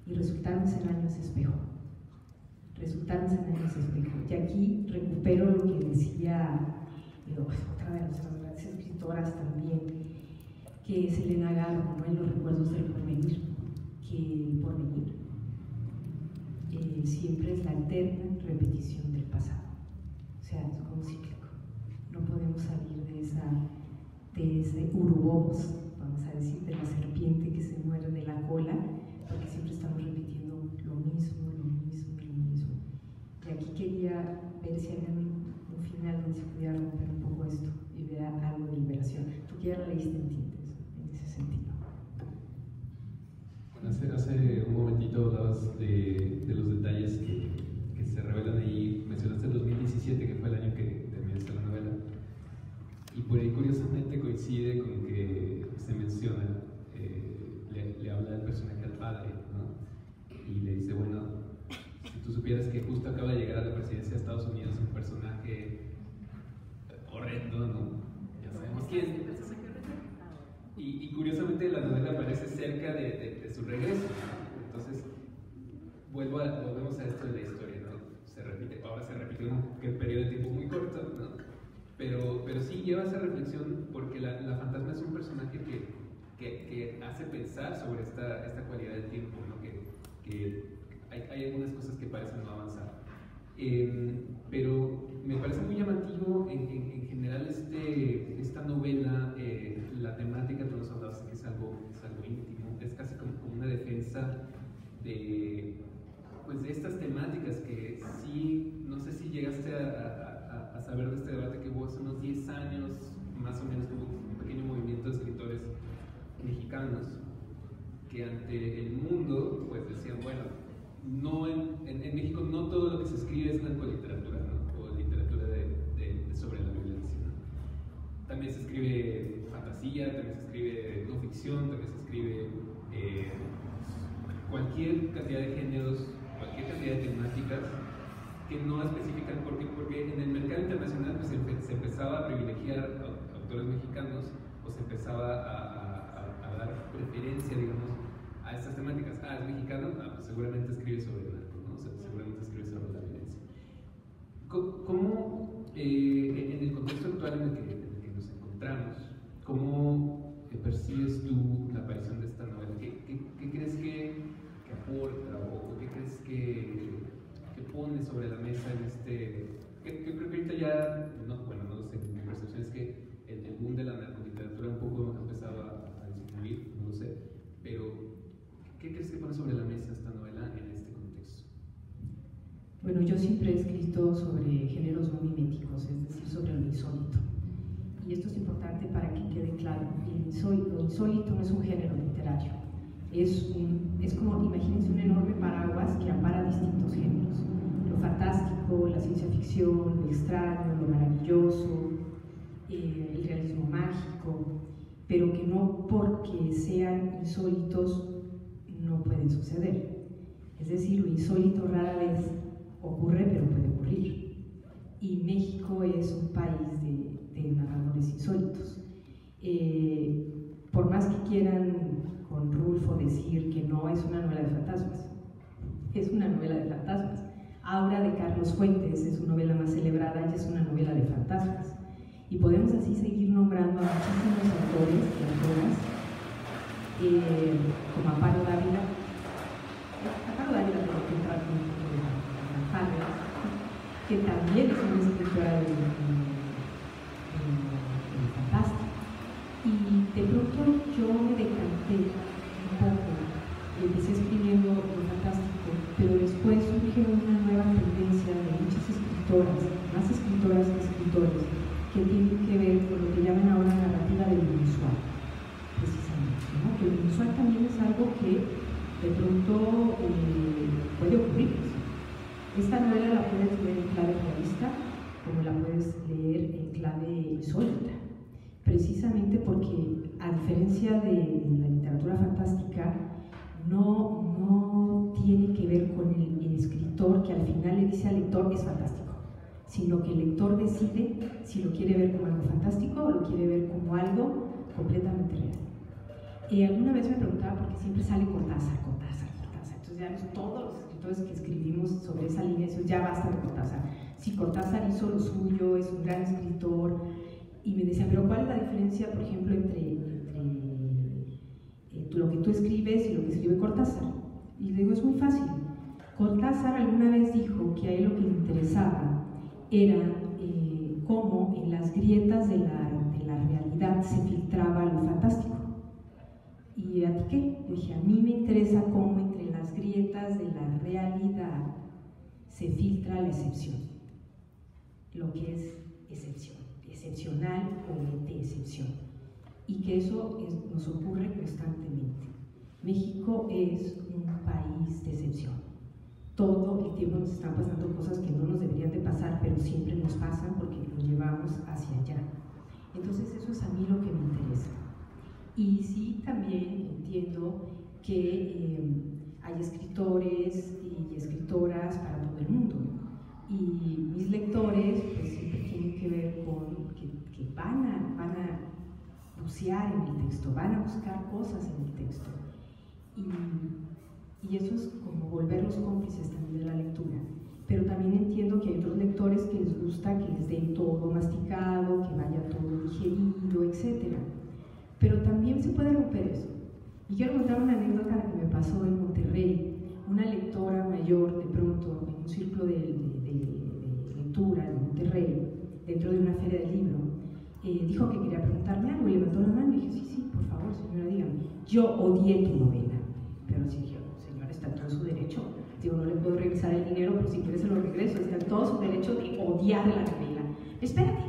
Y resultaron ser años espejo. Y aquí recupero lo que decía otra de nuestras grandes escritoras también, que es Elena Garro, ¿no? En Los recuerdos del porvenir, que el porvenir siempre es la eterna repetición del pasado. O sea, es como cíclico. No podemos salir de ese urubos, vamos a decir, de la serpiente que se muerde de la cola, porque siempre estamos repitiendo lo mismo. Y aquí quería ver si había un final donde se pudiera romper un poco esto y ver algo de liberación. Tú ya la leíste, entiendes, en ese sentido. Bueno, hace un momentito hablabas de los detalles que se revelan ahí. Mencionaste el 2017, que fue el año que terminaste la novela. Y por ahí curiosamente coincide con que se menciona, le habla del personaje al padre, ¿no? Y le dice, bueno, si tú supieras que justo acaba de llegar a la presidencia de Estados Unidos un personaje horrendo, ¿no? Ya sabemos quién. Y curiosamente la novela aparece cerca de su regreso, ¿no? Entonces, volvemos a esto de la historia, ¿no? Ahora se repite un periodo de tiempo muy corto, ¿no? Pero sí lleva esa reflexión, porque la fantasma es un personaje que hace pensar sobre esta cualidad del tiempo, ¿no? Que hay algunas cosas que parecen no avanzar. Pero me parece muy llamativo en general esta novela, la temática que nos hablabas, que es algo íntimo, es casi como una defensa de estas temáticas que sí, no sé si llegaste a saber de este debate que hubo hace unos 10 años, más o menos, hubo un pequeño movimiento de escritores mexicanos que ante el mundo pues decían, bueno, no en México no todo lo que se escribe es narcoliteratura, ¿no? O literatura sobre la violencia, ¿no? También se escribe fantasía, también se escribe no ficción, también se escribe cualquier cantidad de géneros, cualquier cantidad de temáticas que no especifican porque en el mercado internacional pues, se empezaba a privilegiar autores mexicanos, o se empezaba seguramente escribe sobre el narco, ¿no? O sea, seguramente escribe sobre la violencia. ¿Cómo, en el contexto actual en el que nos encontramos, cómo percibes tú la aparición de esta novela? ¿Qué crees que aporta o qué crees que pone sobre la mesa en este? Que creo que ahorita ya, no sé, mi percepción es que el boom de la narcoliteratura un poco ha empezado a disminuir, no lo sé, pero ¿qué crees que pone sobre la mesa esta novela en este contexto? Bueno, yo siempre he escrito sobre géneros no miméticos, es decir, sobre lo insólito. Y esto es importante para que quede claro. Lo insólito no es un género literario, es como, imagínense un enorme paraguas que ampara distintos géneros. Lo fantástico, la ciencia ficción, lo extraño, lo maravilloso, el realismo mágico, pero que no porque sean insólitos no pueden suceder. Es decir, lo insólito rara vez ocurre, pero puede ocurrir. Y México es un país de narradores insólitos. Por más que quieran con Rulfo decir que no es una novela de fantasmas, es una novela de fantasmas. Aura de Carlos Fuentes es su novela más celebrada y es una novela de fantasmas. Y podemos así seguir nombrando a muchísimos autores y autoras, como Amparo Dávila, por que entra con que también es una escritora de fantástico. Y de pronto yo me decanté un poco, empecé escribiendo lo fantástico, pero después surgió una nueva tendencia de muchas escritoras, más escritoras que escritores, que tienen que ver con lo que llaman ahora narrativa del inusual, precisamente, ¿no? Que el inusual también es algo que de pronto puede ocurrir. Esta novela la puedes leer en clave realista, como la puedes leer en clave insólita, precisamente porque, a diferencia de la literatura fantástica, no tiene que ver con el escritor que al final le dice al lector es fantástico, sino que el lector decide si lo quiere ver como algo fantástico o lo quiere ver como algo completamente real. Alguna vez me preguntaba por qué siempre sale Cortázar, entonces ya todos los escritores que escribimos sobre esa línea, eso ya basta de Cortázar. Si Cortázar hizo lo suyo, es un gran escritor, y me decían, pero ¿cuál es la diferencia, por ejemplo, entre lo que tú escribes y lo que escribe Cortázar? Y le digo, es muy fácil. Cortázar alguna vez dijo que a él lo que le interesaba era cómo en las grietas de la realidad se filtraba lo fantástico. ¿Y a ti qué? Yo dije, a mí me interesa cómo entre las grietas de la realidad se filtra la excepción, lo que es excepción, excepcional o de excepción, y que eso nos ocurre constantemente. México es un país de excepción. Todo el tiempo nos están pasando cosas que no nos deberían de pasar, pero siempre nos pasan porque lo llevamos hacia allá. Entonces eso es a mí lo que me interesa. Y sí, también entiendo que hay escritores y escritoras para todo el mundo. Y mis lectores pues siempre tienen que ver con que van a bucear en el texto, van a buscar cosas en el texto. Y eso es como volverlos cómplices también de la lectura. Pero también entiendo que hay otros lectores que les gusta que les den todo masticado, que vaya todo digerido, etc. Pero también se puede romper eso. Y quiero contar una anécdota que me pasó en Monterrey. Una lectora mayor, de pronto, en un círculo de lectura en Monterrey, dentro de una feria del libro, dijo que quería preguntarme algo y levantó la mano y dije, sí, por favor, señora, dígame. Yo odié tu novela. Pero sí dije, señora, está en todo su derecho. Digo, no le puedo regresar el dinero, pero si quiere se lo regreso. Está en todo su derecho de odiar la novela. Espérate.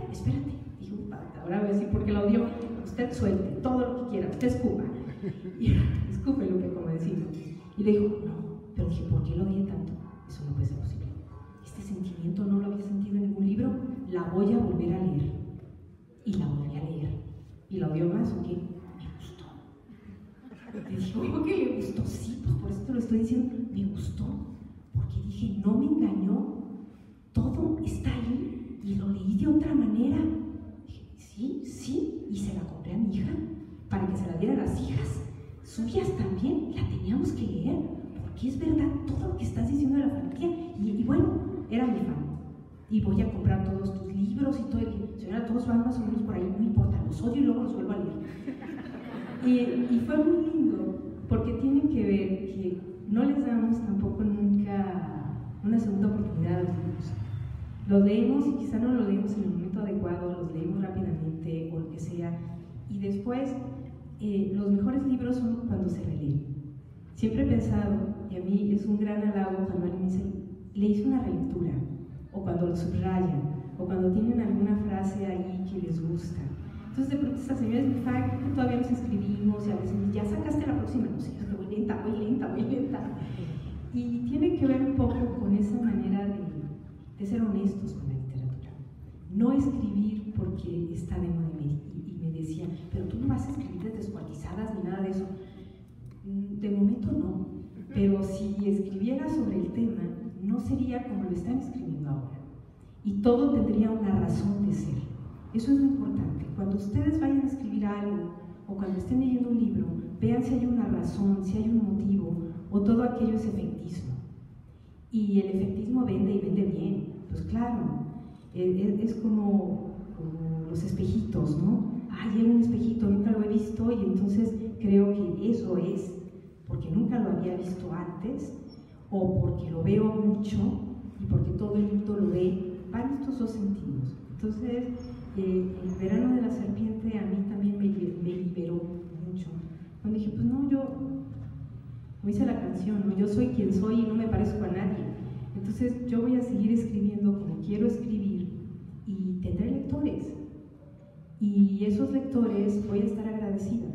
Dijo, ahora voy a decir por qué la odió. Usted suelte todo lo que quiera, usted escupa. Y escupe lo que como decimos. Y le dijo, no, pero dije, ¿por qué lo odié tanto? Eso no puede ser posible. Este sentimiento no lo había sentido en ningún libro, la voy a volver a leer. Y la volví a leer. ¿Y la odió más o qué? Me gustó. Le dije, ¿cómo que le gustó? Sí, pues por eso te lo estoy diciendo. Me gustó. Porque dije, no me engañó. Todo está ahí y lo leí de otra manera. Dije, sí, y se la compré a mi hija para que se la diera a las hijas suyas también. La teníamos que leer porque es verdad todo lo que estás diciendo de la familia. Y bueno, era mi fan. Y voy a comprar todos tus libros y todo. Y señora, todos van más o menos por ahí, no importa, los odio y luego los vuelvo a leer. Y fue muy lindo, porque tienen que ver que no les damos tampoco nunca una segunda oportunidad a los libros. Los leemos y quizá no los leemos en el momento adecuado, los leemos rápidamente o lo que sea. Y después, los mejores libros son cuando se releen. Siempre he pensado, y a mí es un gran halago cuando alguien dice, le hice una relectura, o cuando lo subrayan, o cuando tienen alguna frase ahí que les gusta. Entonces de pronto esta señora es mi fan, que todavía nos escribimos y a veces ya sacaste la próxima, no sé, voy lenta, voy lenta, voy lenta. Y tiene que ver un poco con esa manera de ser honestos con la literatura. No escribir porque está de moda y me decía, pero tú no vas a escribir descuartizadas ni nada de eso. De momento no, pero si escribiera sobre el tema, no sería como lo están escribiendo ahora. Y todo tendría una razón de ser. Eso es lo importante. Cuando ustedes vayan a escribir algo o cuando estén leyendo un libro, vean si hay una razón, si hay un motivo, o todo aquello es efectismo. Y el efectismo vende y vende bien. Pues claro, es como los espejitos, ¿no? Hay un espejito, nunca lo he visto y entonces creo que eso es porque nunca lo había visto antes o porque lo veo mucho y porque todo el mundo lo ve. Van estos dos sentidos. Entonces, el verano de la serpiente a mí también me liberó mucho. Cuando dije, pues no, yo, como dice la canción, ¿no? Yo soy quien soy y no me parezco a nadie. Entonces yo voy a seguir escribiendo como quiero escribir y tendré lectores. Y esos lectores voy a estar agradecida.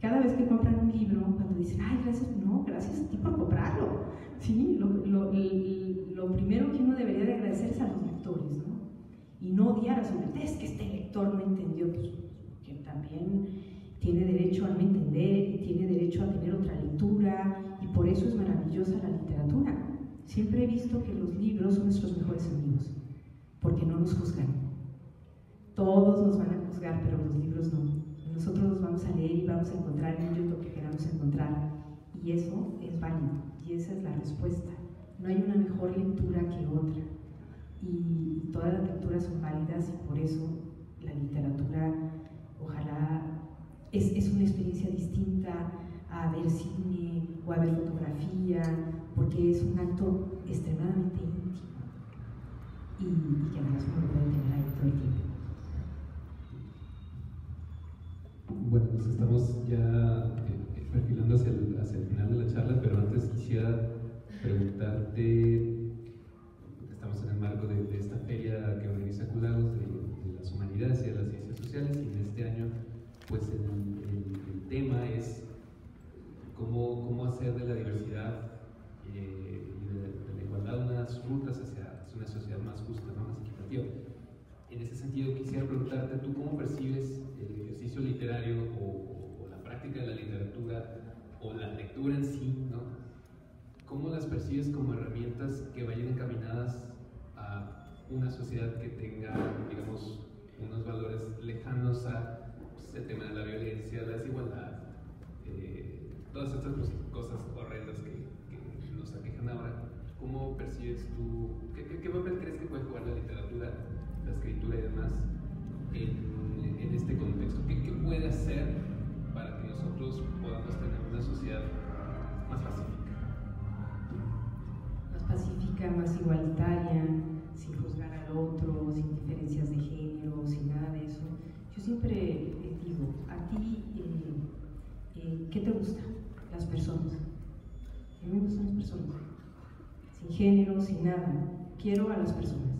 Cada vez que compran un libro, cuando dicen, ay, gracias, no, gracias a ti por comprarlo. ¿Sí? Lo primero que uno debería de agradecer es a los lectores, ¿no? Y no odiar a su lector. Es que este lector no entendió, pues que también tiene derecho a no entender y tiene derecho a tener otra lectura y por eso es maravillosa la literatura. Siempre he visto que los libros son nuestros mejores amigos, porque no nos juzgan. Todos nos van a juzgar, pero los libros no. Nosotros los vamos a leer y vamos a encontrar en ellos lo que queramos encontrar. Y eso es válido, y esa es la respuesta. No hay una mejor lectura que otra. Y todas las lecturas son válidas y por eso la literatura, ojalá, es una experiencia distinta a ver cine o a ver fotografía, porque es un acto extremadamente íntimo y que además uno puede tener ahí todo el tiempo. Bueno, pues estamos ya perfilando hacia el final de la charla, pero antes quisiera preguntarte, estamos en el marco de esta feria que organiza Culagos de las humanidades y de las ciencias sociales, y en este año pues el tema es cómo hacer de la diversidad y de la igualdad unas rutas hacia una sociedad más justa, ¿no? Más equitativa. En ese sentido quisiera preguntarte, ¿tú cómo percibes el ejercicio literario o la práctica de la literatura o la lectura en sí, ¿no? ¿Cómo las percibes como herramientas que vayan encaminadas a una sociedad que tenga, digamos, unos valores lejanos a pues, el tema de la violencia, la desigualdad, todas estas cosas horrendas que nos aquejan ahora? ¿Cómo percibes tú, qué papel crees que puede jugar la literatura, la escritura y demás en este contexto? ¿Qué puede hacer para que nosotros podamos tener una sociedad más pacífica? Más pacífica, más igualitaria, sin juzgar al otro, sin diferencias de género, sin nada de eso. Yo siempre digo, a ti, ¿qué te gusta? Las personas. A mí me gustan las personas. Sin género, sin nada. Quiero a las personas.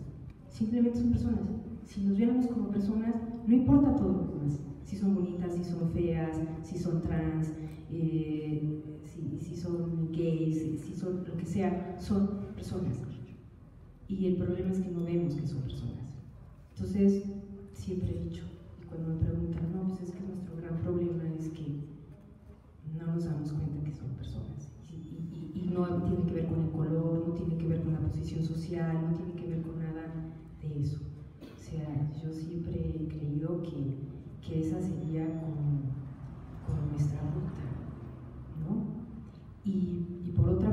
Simplemente son personas. Si nos viéramos como personas, no importa todo lo demás. Si son bonitas, si son feas, si son trans, si son gays, si son lo que sea, son personas. Y el problema es que no vemos que son personas. Entonces, siempre he dicho, y cuando me preguntan, no, pues es que nuestro gran problema es que no nos damos cuenta que son personas. Y no tiene que ver con el color, no tiene que ver con la posición social, no tiene que ver con nada de eso. O sea, yo siempre he creído que esa sería como nuestra ruta, ¿no? Y por otra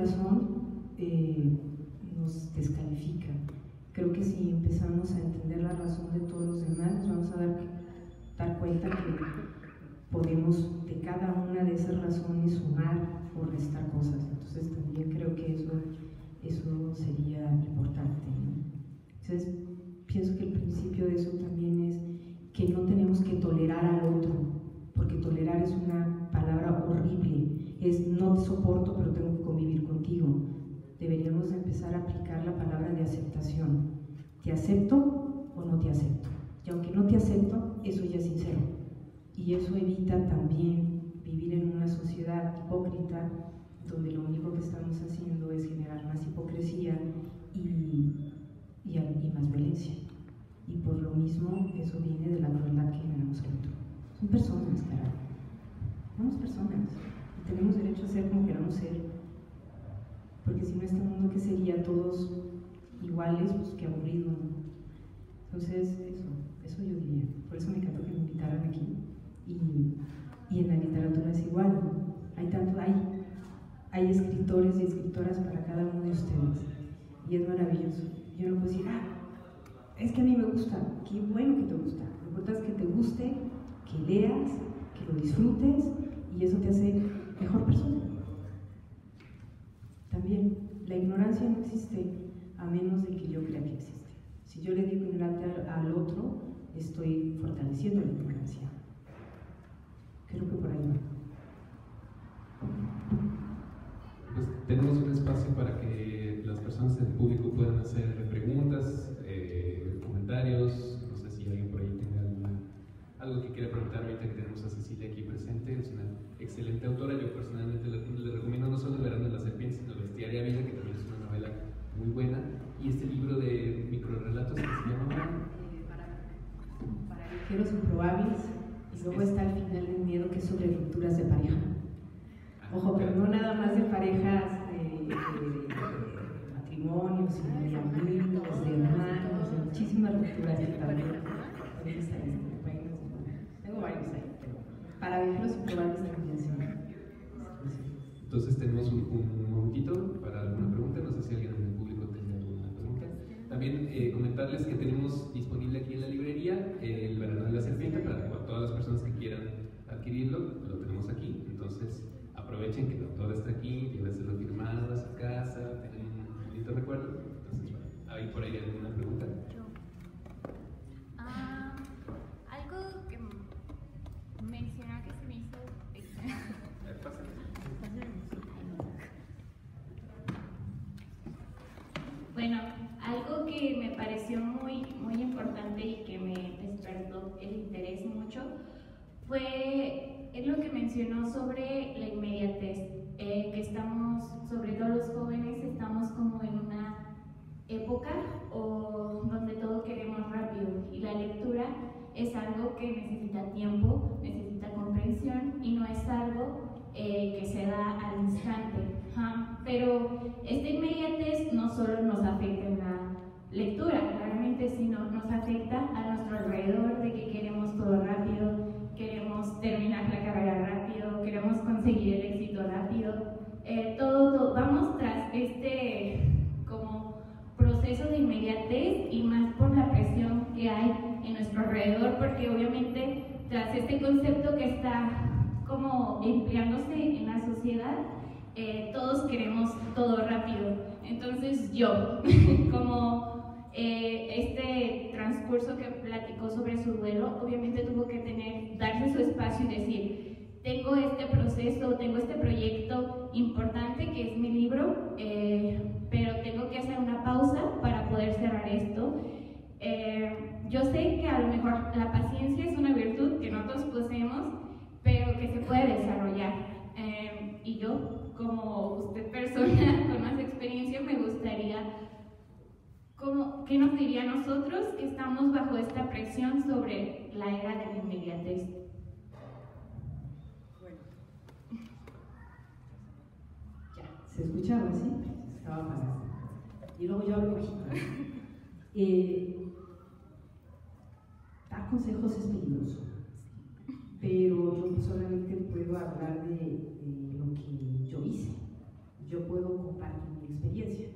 razón nos descalifica. Creo que si empezamos a entender la razón de todos los demás, nos vamos a dar cuenta que podemos de cada una de esas razones sumar o restar cosas. Entonces también creo que eso sería importante, ¿no? Entonces pienso que el principio de eso también es que no tenemos que tolerar al otro, porque tolerar es una palabra horrible, es no te soporto pero tengo que convivir contigo. Deberíamos empezar a aplicar la palabra de aceptación. ¿Te acepto o no te acepto? Y aunque no te acepto, eso ya es sincero. Y eso evita también vivir en una sociedad hipócrita, donde lo único que estamos haciendo es generar más hipocresía y más violencia. Y por lo mismo, eso viene de la crueldad que generamos al otro. Son personas, carajo. Somos personas. Y tenemos derecho a ser como queramos ser. Porque si no, este mundo, ¿qué sería? Todos iguales, pues qué aburrido, ¿no? Entonces, eso yo diría. Por eso me encantó que me invitaran aquí. Y en la literatura es igual, ¿no? Hay escritores y escritoras para cada uno de ustedes. Y es maravilloso. Yo no puedo decir, es que a mí me gusta. Qué bueno que te gusta. Lo importante es que te guste, que leas, que lo disfrutes, y eso te hace mejor persona. También, la ignorancia no existe a menos de que yo crea que existe. Si yo le digo ignorante al otro, estoy fortaleciendo la ignorancia. Creo que por ahí va. Pues tenemos un espacio para que las personas del público puedan hacer preguntas, comentarios. No sé si alguien por ahí tenga algo que quiera preguntar ahorita que tenemos a Cecilia aquí presente. Es una excelente autora. Yo personalmente le recomiendo no solo El verano de la serpiente, sino Bestiaria Vida, que también es una novela muy buena. Y este libro de microrelatos que se llama Para viajeros improbables. Y luego está al final El miedo, que es sobre rupturas de pareja. Ojo, pero no nada más de parejas de matrimonio, sino de amigos, de hermanos, de muchísimas rupturas que también. Tengo varios ahí, pero para viajeros improbables también sí. Entonces tenemos un momentito para alguna pregunta. No sé si alguien en el público tiene alguna pregunta. También comentarles que tenemos disponible aquí en la librería El verano de la serpiente para todas las personas que quieran adquirirlo. Lo tenemos aquí. Entonces aprovechen que el autor está aquí, llévenselo firmado a su casa, tengan un bonito recuerdo. Entonces, bueno, ¿hay por ahí alguna pregunta? Algo que mencionó que se me hizo bueno, algo que me pareció muy importante y que me despertó el interés mucho fue lo que mencionó sobre la inmediatez, que estamos, sobre todo los jóvenes, estamos como en una época donde todo queremos rápido, y la lectura es algo que necesita tiempo, necesita comprensión, y no es algo que se da al instante. Pero esta inmediatez no solo nos afecta en la lectura, claramente, sino nos afecta a nuestro alrededor, de que queremos todo rápido, queremos terminar la carrera rápido, queremos conseguir el éxito rápido, todo vamos tras este como proceso de inmediatez, y más por la presión que hay en nuestro alrededor, porque obviamente tras este concepto que está como empleándose en la sociedad, todos queremos todo rápido. Entonces yo, como este transcurso que platicó sobre su duelo, obviamente tuvo que darse su espacio y decir, tengo este proceso, tengo este proyecto importante que es mi libro, pero tengo que hacer una pausa para poder cerrar esto. Yo sé que a lo mejor la paciencia es una virtud que no todos poseemos, pero que se puede desarrollar. Y yo, como usted persona con más experiencia, me gustaría, ¿qué nos diría a nosotros que estamos bajo esta presión sobre la era de la inmediatez? Bueno, ya, ¿se escuchaba así? Estaba apagado. Y luego yo hablo bajito. Dar consejos es peligroso, pero yo solamente puedo hablar de lo que yo hice. yo puedo compartir mi experiencia,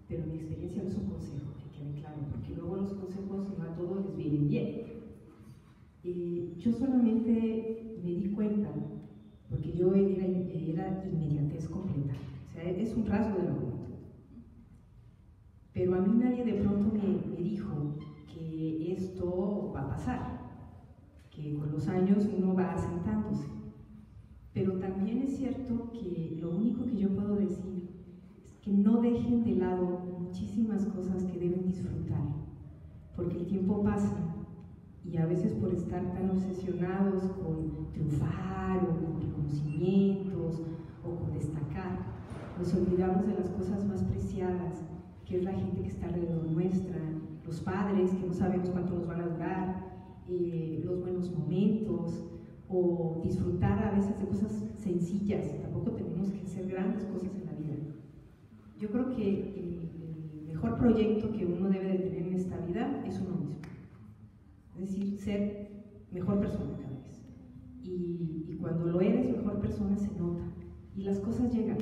pero mi experiencia no es un consejo, que quede claro, porque luego los consejos no a todos les vienen bien. Yo solamente me di cuenta, porque yo era inmediatez completa, o sea, es un rasgo de la juventud. Pero a mí nadie de pronto me dijo que esto va a pasar, que con los años uno va asentándose. Pero también es cierto que lo único que yo puedo decir es que no dejen de lado muchísimas cosas que deben disfrutar, porque el tiempo pasa y a veces por estar tan obsesionados con triunfar o con reconocimientos o con destacar, nos olvidamos de las cosas más preciadas, que es la gente que está alrededor nuestra, los padres que no sabemos cuánto nos van a durar, los buenos momentos, o disfrutar a veces de cosas sencillas. Tampoco tenemos que hacer grandes cosas en la vida. Yo creo que el mejor proyecto que uno debe de tener en esta vida es uno mismo, es decir, ser mejor persona cada vez, y cuando lo eres mejor persona se nota y las cosas llegan.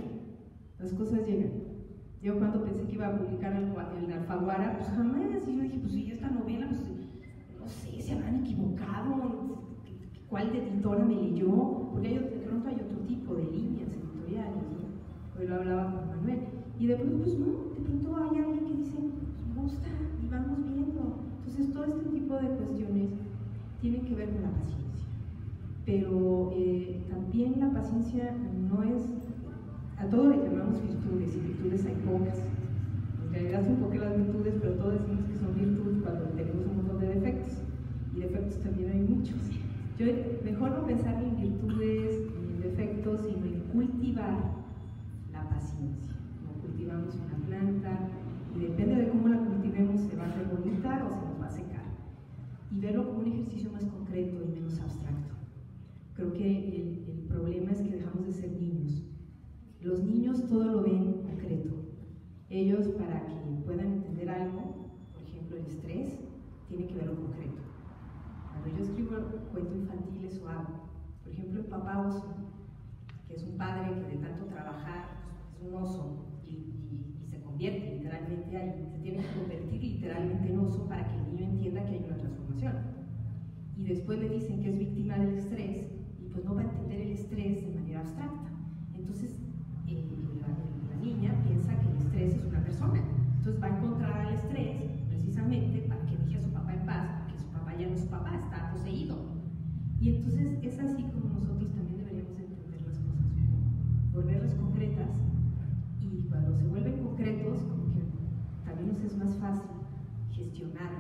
Yo cuando pensé que iba a publicar el Alfaguara, pues jamás, y yo dije, pues sí, esta novela, pues no sé, se habrán equivocado, cuál de editora me leyó, porque de pronto hay otro tipo de líneas editoriales, ¿no? Hoy lo hablaba con Manuel, y de pronto, pues no, de pronto hay alguien que dice, pues me gusta, y vamos viendo. Entonces todo este tipo de cuestiones tienen que ver con la paciencia, pero también la paciencia no es, a todo le llamamos virtudes, y virtudes hay pocas. En realidad son pocas las virtudes, pero todos decimos que son virtudes cuando tenemos un montón de defectos, y defectos también hay muchos. Yo mejor no pensar ni en virtudes ni en defectos, sino en cultivar la paciencia. Como cultivamos una planta, y depende de cómo la cultivemos, se va a hacer bonita o se nos va a secar. Y verlo como un ejercicio más concreto y menos abstracto. Creo que el problema es que dejamos de ser niños. Los niños todo lo ven concreto. Ellos, para que puedan entender algo, por ejemplo el estrés, tienen que verlo concreto. Cuando yo escribo cuentos infantiles o hago, por ejemplo, el papá oso, que es un padre que de tanto trabajar es un oso y se convierte literalmente ahí, se tiene que convertir literalmente en oso para que el niño entienda que hay una transformación. Y después le dicen que es víctima del estrés y pues no va a entender el estrés de manera abstracta. Entonces la niña piensa que el estrés es una persona, entonces va a encontrar al estrés precisamente para que deje a su papá en paz, porque su papá ya no es su papá, está poseído. Y entonces es así como nosotros también deberíamos entender las cosas, volverlas concretas, y cuando se vuelven concretos, como que también nos es más fácil gestionar,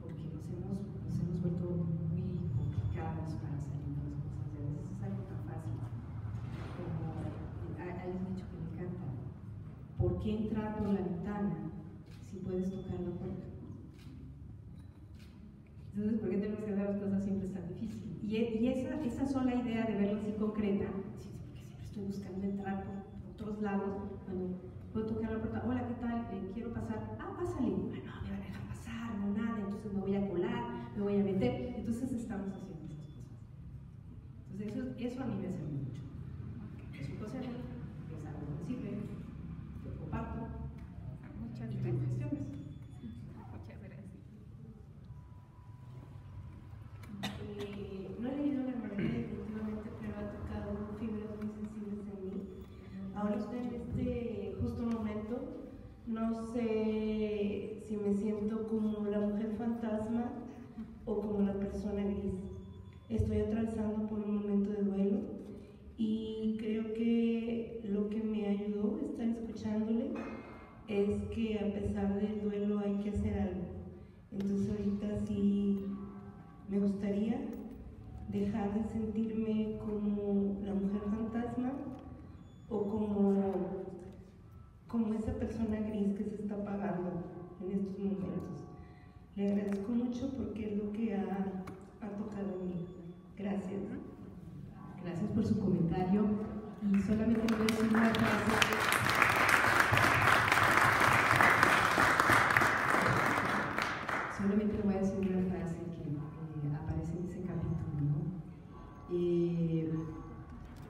porque nos hemos vuelto muy complicados para salir de las cosas. A veces es algo tan fácil como hay un dicho que me encanta: ¿por qué entrar por la ventana si puedes tocar la puerta? Entonces, ¿por qué tenemos que hacer las cosas siempre tan difíciles? Y esa sola idea de verlo así concreta, sí, porque siempre estoy buscando entrar por otros lados, cuando puedo tocar la puerta, hola, ¿qué tal? Quiero pasar, pásale, no, me van a dejar pasar, no nada, entonces me voy a colar, me voy a meter, entonces estamos haciendo esas cosas. Entonces eso a mí me sirve mucho. Es un consejo, es algo que me sirve, que comparto, Muchas y tú gracias. gestiones. Muchas gracias. No he leído la novela definitivamente, pero ha tocado fibras muy sensibles en mí. Ahorita en este justo momento, no sé si me siento como la mujer fantasma o como la persona gris. Estoy atravesando por un momento de duelo y creo que lo que me ayudó a estar escuchándole es que a pesar del duelo hay que hacer algo. Entonces ahorita sí me gustaría dejar de sentirme como la mujer fantasma o como esa persona gris que se está apagando en estos momentos. Le agradezco mucho porque es lo que ha tocado en mí. Gracias. Gracias por su comentario, y solamente le voy a decir una frase. Solamente le voy a decir una frase que aparece en ese capítulo, ¿no?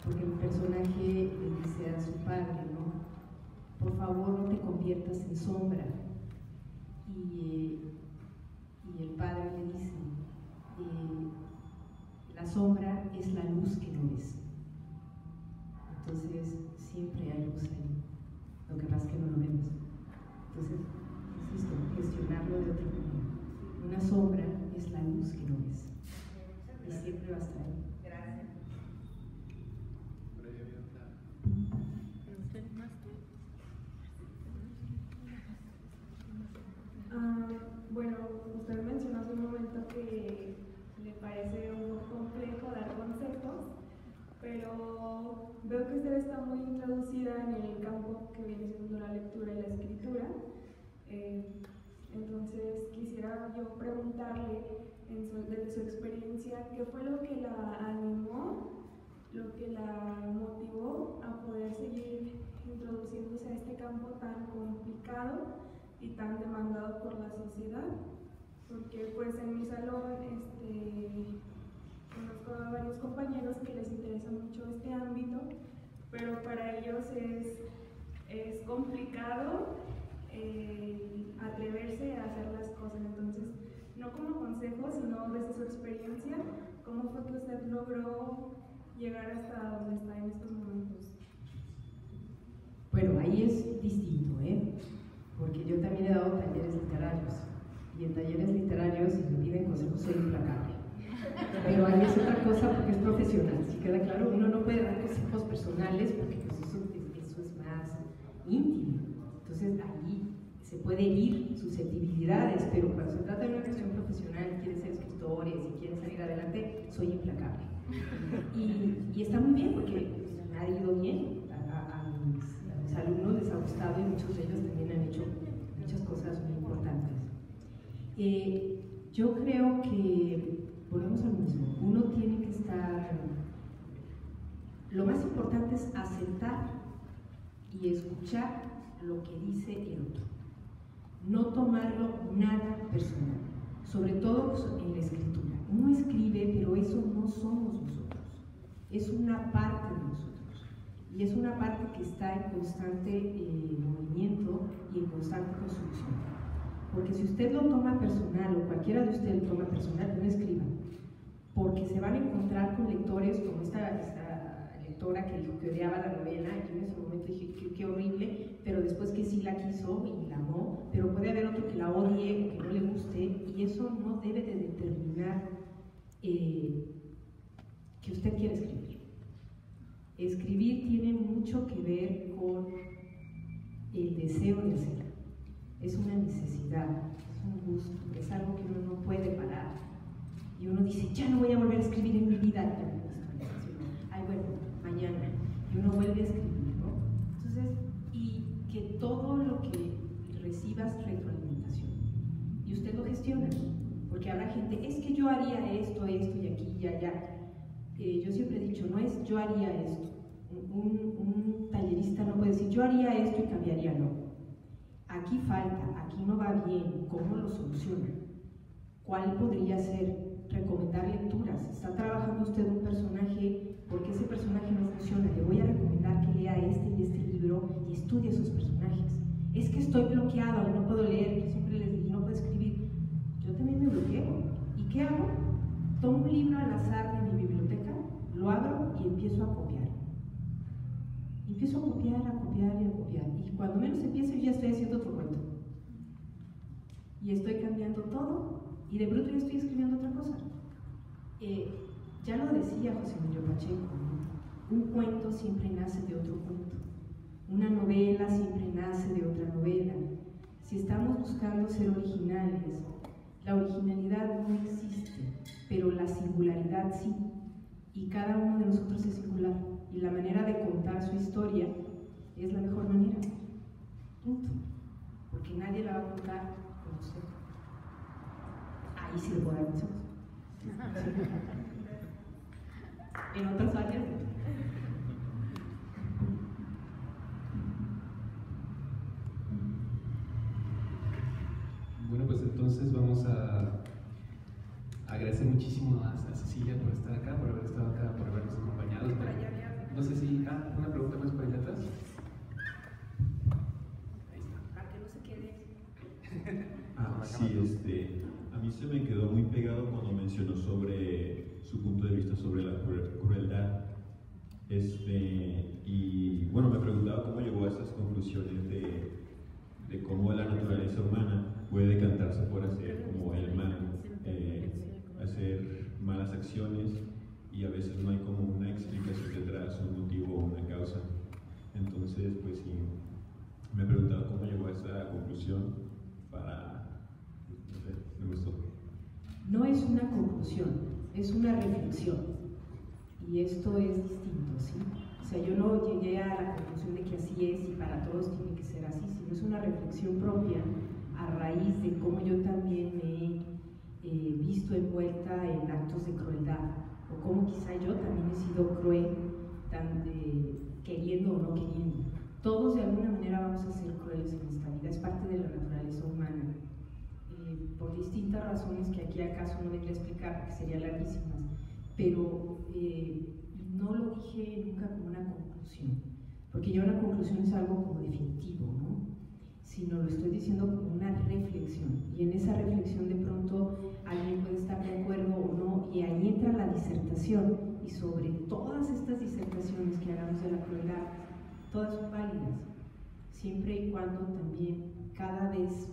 Porque el personaje le dice a su padre, ¿no? sombra. Y el padre le dice, la sombra es la luz que no ves. Entonces siempre hay luz ahí, lo que pasa es que no lo vemos. Entonces, insisto, gestionarlo de otra manera. Una sombra es la luz que no ves y siempre va a estar ahí. Gracias. Bueno, usted mencionó hace un momento que le parece un poco complejo dar consejos, pero veo que usted está muy introducida en el campo que viene siendo la lectura y la escritura. Entonces quisiera yo preguntarle, desde su experiencia, ¿qué fue lo que la animó, lo que la motivó a poder seguir introduciéndose a este campo tan complicado y tan demandado por la sociedad? Porque pues en mi salón conozco a varios compañeros que les interesa mucho este ámbito, pero para ellos es complicado atreverse a hacer las cosas. Entonces, no como consejo, sino desde su experiencia, ¿cómo fue que usted logró llegar hasta donde está en estos momentos? Bueno, ahí es distinto, porque yo también he dado talleres literarios, y en talleres literarios, si me piden consejos, soy implacable. Pero ahí es otra cosa porque es profesional, si queda claro, uno no puede dar consejos personales porque pues eso es más íntimo. Entonces ahí se puede herir susceptibilidades, pero cuando se trata de una cuestión profesional, quieren ser escritores y quieren salir adelante, soy implacable. Y está muy bien porque me ha ido bien, a mis alumnos les ha gustado y muchos de ellos también han hecho muchas cosas muy importantes. Yo creo que volvemos a lo mismo, uno tiene que estar, lo más importante es aceptar y escuchar lo que dice el otro, no tomarlo nada personal, sobre todo en la escritura. Uno escribe, pero eso no somos nosotros, es una parte de nosotros, y es una parte que está en constante movimiento y en constante construcción. Porque si usted lo toma personal, o cualquiera de ustedes lo toma personal, no escriba, porque se van a encontrar con lectores como esta lectora que dijo que odiaba la novela, y yo en ese momento dije qué horrible, pero después que sí la quiso y la amó, pero puede haber otro que la odie o que no le guste, y eso no debe de determinar que usted quiere escribir. Escribir tiene mucho que ver con el deseo de hacer. Es una necesidad, es un gusto, es algo que uno no puede parar. Y uno dice, ya no voy a volver a escribir en mi vida. Ay, bueno, mañana. Y uno vuelve a escribir, ¿no? Entonces, y que todo lo que recibas retroalimentación. Y usted lo gestiona. Porque habrá gente, es que yo haría esto y aquí y allá. Yo siempre he dicho, no es yo haría esto. Un tallerista no puede decir, yo haría esto y cambiaría, no. Aquí falta, aquí no va bien, ¿cómo lo soluciona? ¿Cuál podría ser? Recomendar lecturas. Está trabajando usted un personaje, porque ese personaje no funciona, le voy a recomendar que lea este y este libro y estudie esos personajes. Es que estoy bloqueado y no puedo leer, yo siempre les digo, no puedo escribir. Yo también me bloqueo. ¿Y qué hago? Tomo un libro al azar de mi biblioteca, lo abro y empiezo a copiar. Empiezo a copiar, a copiar y a copiar. Y cuando menos empiezo, yo ya estoy haciendo otro cuento. Y estoy cambiando todo, y de pronto ya estoy escribiendo otra cosa. Ya lo decía José Emilio Pacheco, ¿no? Un cuento siempre nace de otro cuento. Una novela siempre nace de otra novela. Si estamos buscando ser originales, la originalidad no existe, pero la singularidad sí. Y cada uno de nosotros es singular. Y la manera de contar su historia es la mejor manera. Punto. Porque nadie la va a contar como usted. Ahí sí le puedo dar consejos. En otras áreas. Bueno, pues entonces vamos a agradecer muchísimo a Cecilia por estar acá, por haber estado acá, por habernos acompañado. No sé si... una pregunta más por allá atrás. Ahí está. Para que no se quede. Sí, a mí se me quedó muy pegado cuando mencionó sobre su punto de vista sobre la crueldad. Y bueno, me preguntaba cómo llegó a esas conclusiones de cómo la naturaleza humana puede decantarse por hacer como el mal, hacer malas acciones, y a veces no hay como una explicación detrás, un motivo o una causa. Entonces, pues sí, me preguntaba cómo llegó a esa conclusión no sé, me gustó. No es una conclusión, es una reflexión. Y esto es distinto, ¿sí? O sea, yo no llegué a la conclusión de que así es y para todos tiene que ser así, sino es una reflexión propia a raíz de cómo yo también me he visto envuelta en actos de crueldad, o cómo quizá yo también he sido cruel, queriendo o no queriendo. Todos de alguna manera vamos a ser crueles en esta vida, es parte de la naturaleza humana. Por distintas razones que aquí acaso no vendría a explicar porque serían larguísimas, pero no lo dije nunca como una conclusión, porque ya una conclusión es algo como definitivo, ¿no? Sino lo estoy diciendo como una reflexión, y en esa reflexión de pronto alguien puede estar de acuerdo o no, y ahí entra la disertación, y sobre todas estas disertaciones que hagamos de la crueldad, todas son válidas, siempre y cuando también cada vez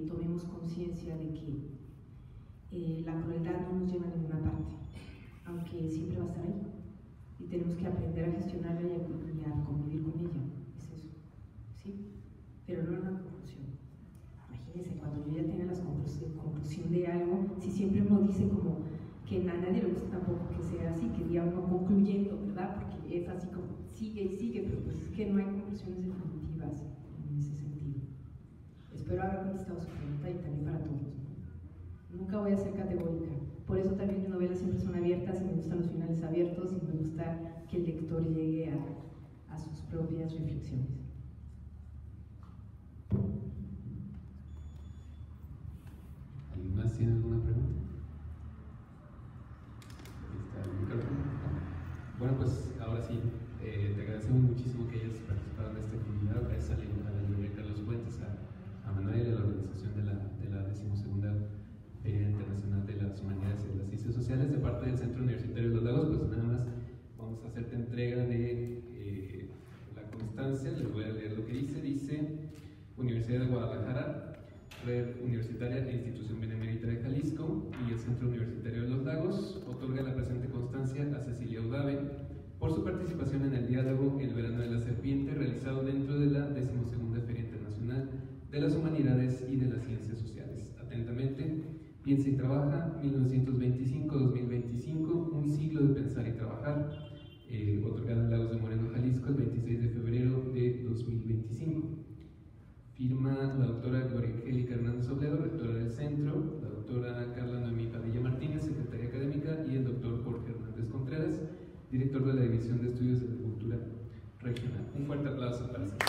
tomemos conciencia de que la crueldad no nos lleva a ninguna parte, aunque siempre va a estar ahí, y tenemos que aprender a gestionarla y a convivir con ella, es eso, ¿sí? Pero no una conclusión. Imagínense, cuando yo ya tenga la conclusión de algo, si siempre uno dice como que a nadie le gusta tampoco que sea así, que diga uno concluyendo, ¿verdad? Porque es así como sigue y sigue, pero pues es que no hay conclusiones definitivas en ese sentido. Espero haber contestado su pregunta y también para todos, ¿no? Nunca voy a ser categórica. Por eso también mis novelas siempre son abiertas, y me gustan los finales abiertos, y me gusta que el lector llegue a sus propias reflexiones. ¿Alguien más tiene alguna pregunta? ¿Está el micrófono? Bueno, pues ahora sí, te agradecemos muchísimo que hayas participado en esta actividad. Gracias a la librería Carlos Fuentes, a Manuel y a la organización de la 12ª Feria Internacional de las Humanidades y las Ciencias Sociales de parte del Centro Universitario de los Lagos. Pues nada más vamos a hacerte entrega de la constancia. Les voy a leer lo que dice Universidad de Guadalajara, Red Universitaria e Institución Benemérita de Jalisco y el Centro Universitario de los Lagos otorga la presente constancia a Cecilia Udave por su participación en el diálogo El Verano de la Serpiente, realizado dentro de la 12ª Feria Internacional de las Humanidades y de las Ciencias Sociales. Atentamente, Piensa y Trabaja, 1925-2025, un siglo de pensar y trabajar, otorgada en Lagos de Moreno, Jalisco, el 26 de febrero de 2025. Firma la doctora Gloria Angélica Hernández Obledo, rectora del centro, la doctora Carla Noemí Padilla Martínez, secretaria académica, y el doctor Jorge Hernández Contreras, director de la División de Estudios de la Cultura Regional. Un fuerte aplauso para el centro.